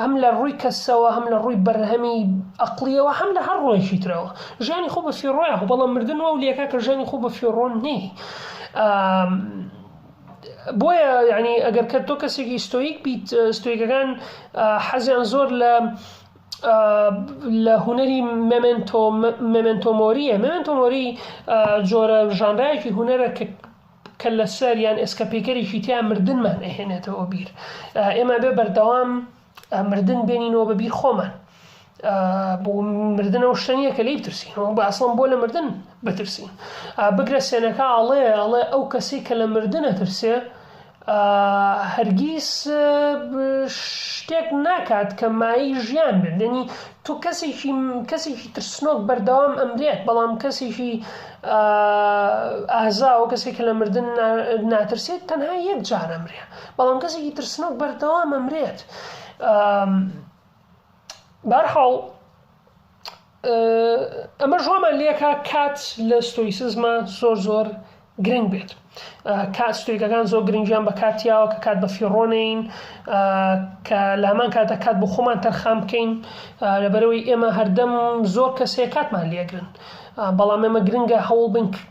هەم لە ڕووی کەسەوە هەم لە ڕووی بەرهەمی ئەقلیەوە هەم لە هەر ڕۆیشی ترەوە ژیانی خۆ بە فیڕۆیە بەڵام مردنەوە و لێکە کە ژیانی خۆ بە فیڕۆ نێ بۆیە یعنی ئەگەر کە تۆ کەسێکی ستۆیک بیت ستۆیکەکان حەزیان زۆر لە هونەری مێمنتۆمۆریە مێمنتۆمۆری جۆرە ژانرایەکی هونەرە کە لەسەر یان ئێسکەپێکەرێکی تیا مردنمان ئەهێنێتەوە بیر ئێمە بێ بەردەوام مردن بێنینەوە بە بیر خۆمان بۆ مردنەوە شتەنیە کە لی بترسین بە ئەسڵم بۆ لە مردن بترسین بگرە سێنەکە ئەڵێ ئەو کەسی کە لە مردنە ترسێ هەرگیز شتێک ناکات کە مایی ژیان بێت یعنی تۆ کەسێکی ترسنۆک بەردەوام ئەمرێت بەڵام کەسێکی ئازا و کەسێک کە لە مردن ناترسێت تەنها یەک جار ئەمرێ بەڵام کەسێکی ترسنۆک بەردەوام ئەمرێت بەرحاڵ ئەمە ژوامان لێکا کات لە ستۆیسیزمە زۆر گرنگ بێت کات ستۆیکەکان زۆر گرنگیان بە کاتیاوە کە کات بە فیڕۆنین کە لە هەمان کاتە کات بۆ خۆمان تەرخام بکەین لەبەرەوەی ئێمە هەردەم زۆر کەسێک کاتمان لێگرن بەڵام ئێمە گرنگە هەوڵ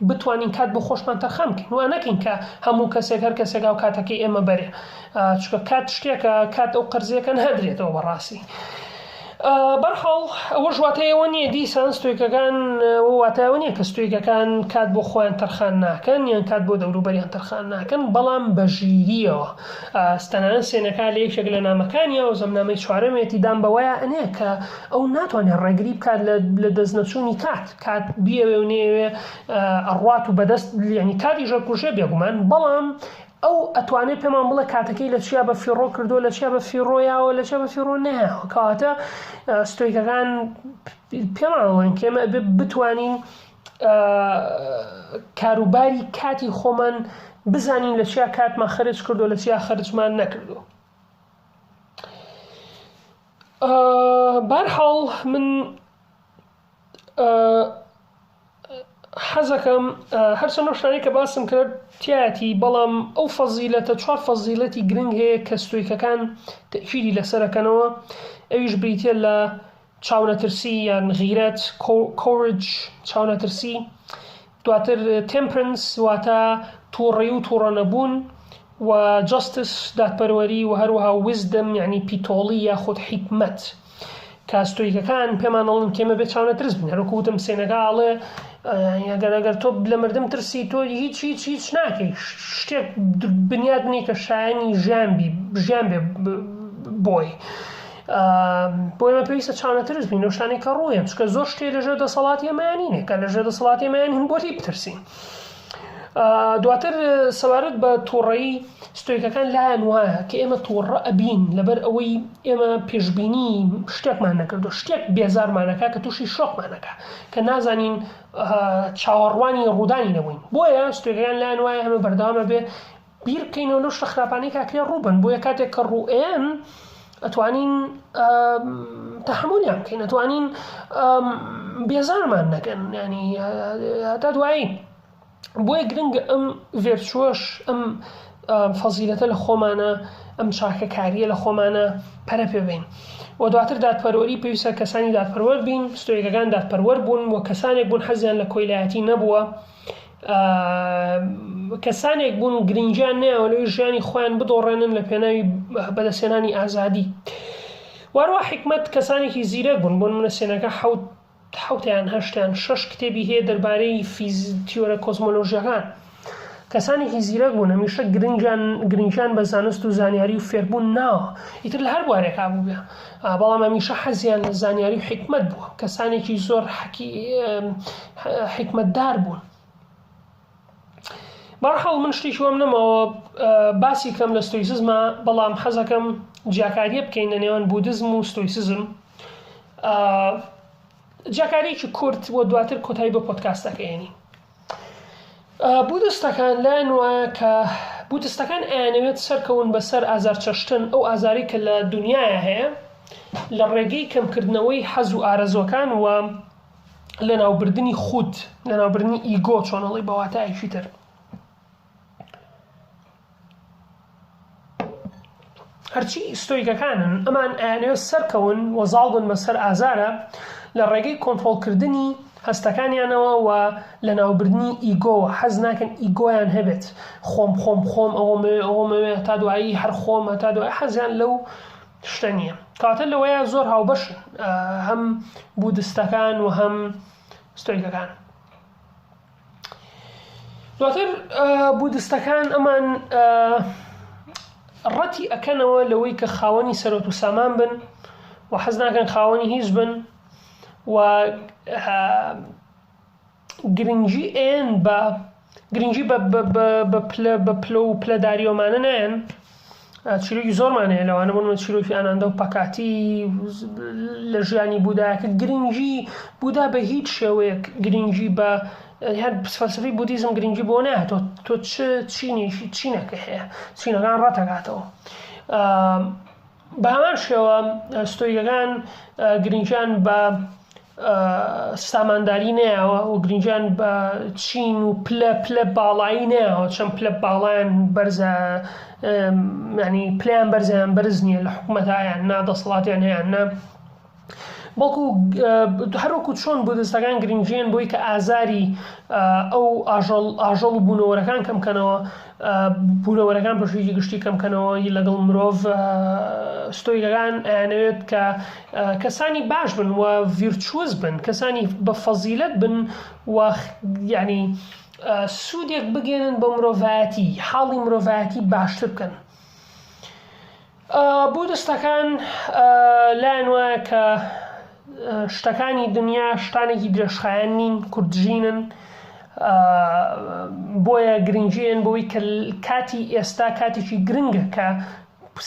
بتوانین کات بۆ خۆشمان تەرخام بکەین وا نەکەین کە هەموو کەسێک هەر کەسێکا و کاتەکەی ئێمە بەرێ چونکە کات شتێکە کات ئەو قەرزیەکە نەدرێتەوە بەڕاستی بەرحاڵ ئەوە ژواتەیەوە نییە دیسان ستۆیکەکان واتایەوە نییە کە ستۆیکەکان کات بۆ خۆیان تەرخان ناکەن یان کات بۆ دەوروبەریان تەرخان ناکەن بەڵام بەژیریەوە ستەنانە سێنەکە لە یەکێک لە نامەکانیەوە زەمنامەی چوارەمێتی دام بەوەیە ئەنێ کە ئەو ناتوانێت ڕێگری بکات لە دەستنەچوونی کات بیەوێ و نێوێ ئەڕوات و بەدەست ینی کاتی ژەرکوژێ بێگومان بەڵام ئەو ئەتوانێت پێمان بڵێ کاتەکەی لە چیا بە فیڕۆ کردو لە چیا بە فیڕۆیاوە لە چیا بە فیڕۆ نەیەوە کەواتە ستۆیکەکان پێمان بڵێن کە ئێمە بتوانین کاروباری کاتی خۆمان بزانین لە چیا کاتمان خەرج کردو لە چیا خەرجمان نەکردو بەرحاڵ من حەزەکەم هەرچەند شتانی کە باسم کرد تایەتی بەڵام ئەو فەزیلەتە چوار فەزیلەتی گرنگ هەیە کە ستۆیکەکان تەکیدی لەسەرەکەنەوە ئەویش بریتە لە چاونەترسی یان غیرەت کۆرج چاونەترسی دواتر تێمپرنس واتە تووڕێی و تووڕە نەبوون و جاستس دادپەروەری و هەروەها ویزدم یعنی پیتۆڵی یاخود حیکمەت کە ستۆیکەکان پێمان ئەڵێن کێمە بێت چاونەترس بن هەروەکو وتم سێنەکاڵێ ئەگەر تۆ لە مردم ترسی تۆ هیچ ناکەی شتێک بنیاد بنی کە شایانی ژیان بێ بۆی بۆ ئێمە پێویستە چاونەترس بین لەو شتانەی کە ڕوویان چکە زۆر شتێ لەژێر دەسەڵاتی ئەمانینێ کە لەژێر دەسەڵاتی ئەمانین بۆ بترسین دواتر سەبارەت بە تووڕەیی ستۆیکەکان لایەن وایە کە ئێمە تووڕە ئەبین لەبەر ئەوەی ئێمە پێشبینی شتێکمان نەکردو شتێک بێزارمانەکە کە تووشی شۆکمانەکە کە نازانین چاوەڕوانی ڕوودانی نەبووین بۆیە ستۆیکەکان لایەن وایە ئەمە بەردەوامە بێ بیر بکەینەوە لەو شتە خراپانەی کاکرێ ڕووبن بۆیە کاتێک کە ڕوئێن ئەتوانین تەحمولیان بکەین ئەتوانین بێزارمان نەکەن ینی تا دوایی بۆیە گرنگە ئەم ڤێرچوەش ئەم فەزیلەتە لە خۆمانە ئەم چاکەکاریە لە خۆمانە پەرە پێبین و دواتر دادپەروەری پێویستە کەسانی دادپەروەر بین ستۆیکەکان دادپەروەر بوون و کەسانێک بوون حەزیان لە کۆیلایەتی نەبووە کەسانێک بوون گرنگیان نەیەوە لەوەی ژیانی خۆیان بدۆڕێنن لە پێناوی بەدەستێنانی ئازادی واروە حکمت کەسانێکی زیرەک بوون بۆ نمونە سێنەکە حوتیان هەشتیان 6 کتێبی هەیە دەربارەی تیۆرە کۆزمۆلۆژیەکان کەسانێکی زیرەک بوون هەمیشە گرنگیان بە زانست و زانیاری و فێربوون ناوە ئیتر لە هەر بوارێکا بوو بێ بەڵام هەمیشە حەزیان لە زانیاری و حکمت بووە کەسانێکی زۆر حکمتدار بوون بەڕەحاڵ من شتێکی وەم نەمەوە باسی کەم لە ستۆیسزمە بەڵام حەزەکەم جیاکاریە بکەین لە نێوان بودزم و ستۆیسزم جیاکاریەکی کورت بۆ دواتر کۆتایی بە پۆدکاستەکەیانی بودستەکان لایەن وایە کە بودستەکان ئەیانەوێت سەرکەون بەسەر ئازارچەشتن ئەو ئازاری کە لە دنیاە هەیە لە ڕێگەی کەمکردنەوەی حەز و ئارەزۆکان و لە ناوبردنی خود لە ناوبردنی ئیگۆ چۆنەڵی بەواتایشی تر هەرچی ستۆیکەکانن ئەمان ئەیانەوێت سەرکەون وەزاڵ بن بەسەر ئازارە لە ڕێگەی کۆنتڕۆڵکردنی هەستەکانیانەوە و لە ناوبردنی ئیگۆ حەز ناکەن ئیگۆیان هەبێت خۆم ئەوەمەوێ تا دوایی هەر خۆم تا دوای حەزیان لەو شتە نییە کاتە لەوەیە زۆر هاوبەشن هەم بودستەکان و هەم ستۆیکەکان دواتر بودستەکان ئەمان ڕەتی ئەکەنەوە لەوەی کە خاوەنی سەرۆت و سامان بن و حەز ناکەن خاوەنی هیچ بن و گرنگی ئێن بە گرنگی بە پلە و پلەداریۆمانە نایەن چیرۆکی زۆرمانەیە لەوانە بوون چیرۆکی ئاناندە و پەکاتی لە ژیانی بودایەکە گرنگی بودا بە هیچ شێوەیەک گرنگی بە فەلسفەی بودیزم گرنگی بۆ نایە تۆ چینێکە هەیە چینەکان ڕەتەکاتەوە بە هەمان شێوە ستۆیکەکان گرنگیان بە سامانداری نەیەوە و گرنگیان بە چین و پلە باڵایی نەیەوە چەند پلە باڵیان بەرزە ینی پلیان بەرزیان بەرز نییە لە حکومەتایان نا دەسەڵاتیان هەیەیان نا بەڵکو هەروەکو چۆن بودستەکان گرنگیان بۆی کە ئازاری ئەو ئاژەڵ و بوونەوەرەکان کەمکەنەوە بوونەوەرەکان بەشێکی گشتی کەمکەنەوە لەگەڵ مرۆڤ ستۆیکەکان ئەیانەوێت کە کەسانی باش بن و ڤیرچووز بن کەسانی بە فەزیلەت بن و یعنی سوودێک بگێنن بە مرۆڤایەتی حاڵی مرۆڤایەتی باشتر بکەن بودستەکان لایەن وایە کە شتەکانی دنیا شتانێکی درێژخایەن نین کوردژینن بۆیە گرنگیان بۆی کە کاتی ئێستا کاتێکی گرنگە کە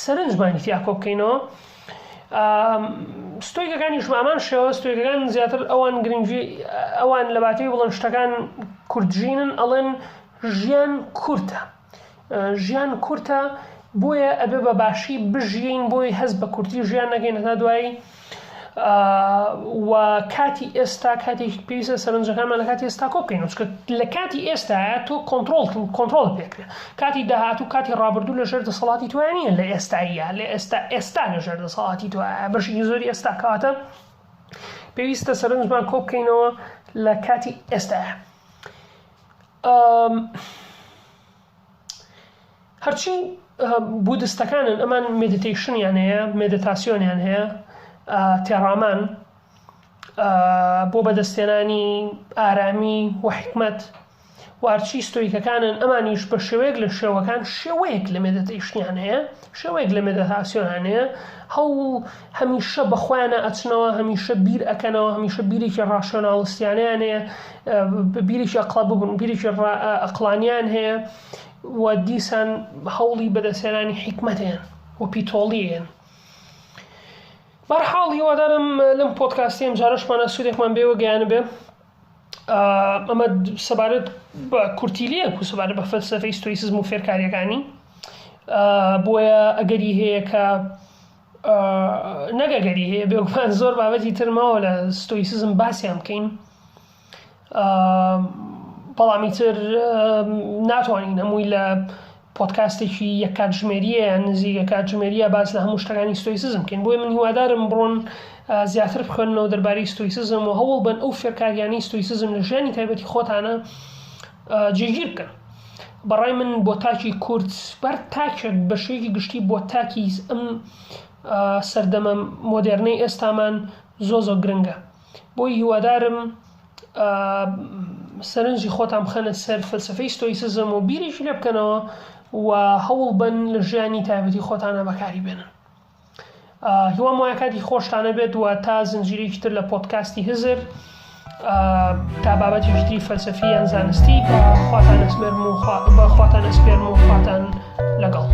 سەرنجمانی تیا کۆ بکەینەوە ستۆیکەکانیش ئامان شێوە ستۆیکەکان زیاتر ئەوان گرنگی ئەوان لە باتەوەی بڵێن شتەکان کوردژینن ئەڵێن ژیان کورتە بۆیە ئەبێ بە باشی بژین بۆی هەز بە کورتی ژیان نەکەین هەتا دوایی و کاتی ئێستا کاتێک پێویستە سەرنجەکانمان لە کاتی ئێستا کۆ بکەین چکە لە کاتی ئێستاە تۆ کۆنتڕۆڵ پێکرێ کاتی داهاتوو کاتی ڕابردوو لە ژێر دەسەڵاتی تۆیان نیە لە ئێستاییە لە ئێستا لە ژێر دەسەڵاتی تۆیە بەشی زۆری ئێستا کاتە پێویستە سەرنجمان کۆ بکەینەوە لە کاتی ئێستاە هەرچی بودستەکانن ئەمان مدیتیشنیان هەیە مدیتاسیۆنیان هەیە تێڕامان بۆ بەدەستێنانی ئارامی و حکمت و هەرچی ستۆیکەکانن ئەمانیش بە شێوەیەک لە شێوەکان شێوەیەک لە مدیتیشنیان هەیە شێوەیەک لە مدیتاسیۆنیان هەیە هەوڵ هەمیشە بەخۆیانە ئەچنەوە هەمیشە بیر ئەکەنەوە هەمیشە بیرێکی ڕاشۆناڵستیانیان هەیە بیرێکی ئەقڵە ببوون بیرێکی ئەقڵانیان هەیە و دیسان هەوڵی بەدەستێنانی حکمەتیان و پیتۆڵیەن بەرحاڵ هیوادارم لەم پۆدکاستیم جارەشمانە سوودێکمان بێوە گەیانە بێ ئەمە سەبارەت بە کورتیلیە و سەبارەت بە فەلسەفەی ستۆیسیزم و فێرکاریەکانی بۆیە ئەگەری هەیە کە نەگەگەری هەیە بێگومان زۆر بابەتی ترماوە لە ستۆیسیزم باسییان بکەین بەڵامی تر ناتوانین هەمووی لە پۆدکاستێکی یەک کاتژمێریە یان نزیک یەک کاتژمێریە باس لە هەموو شتەکانی ستۆیسیزم بکەین بۆیە من هیوادارم بڕۆن زیاتر بخوێنەوە دەربارەی ستۆیسیزم و هەوڵ بن ئەو فێرکاریانەی ستۆیسیزم لە ژیانی تایبەتی خۆتانە جێگیر بکەن بەڕای من بۆ تاکی کورد بەر تاکێک بە شێوەیەکی گشتی بۆ تاکی ئەم سەردەمە مۆدێرنەی ئێستامان زۆ گرنگە بۆی هیوادارم سەرنجی خۆتان بخەنە سەر فەلسەفەی ستۆیسیزم و بیرێکی لێ بکەنەوە و هەوڵ بن لە ژیانی تایبەتی خۆتانە بەکاری بێنن هیوام وایە کاتی خۆشتانە بێت و تا زنجیرێکی تر لە پۆدکاستی هزر تا بابەتێکی فەلسەفی یان زانستی بە خواتان ئەسپێرم و خواتان لەگەڵ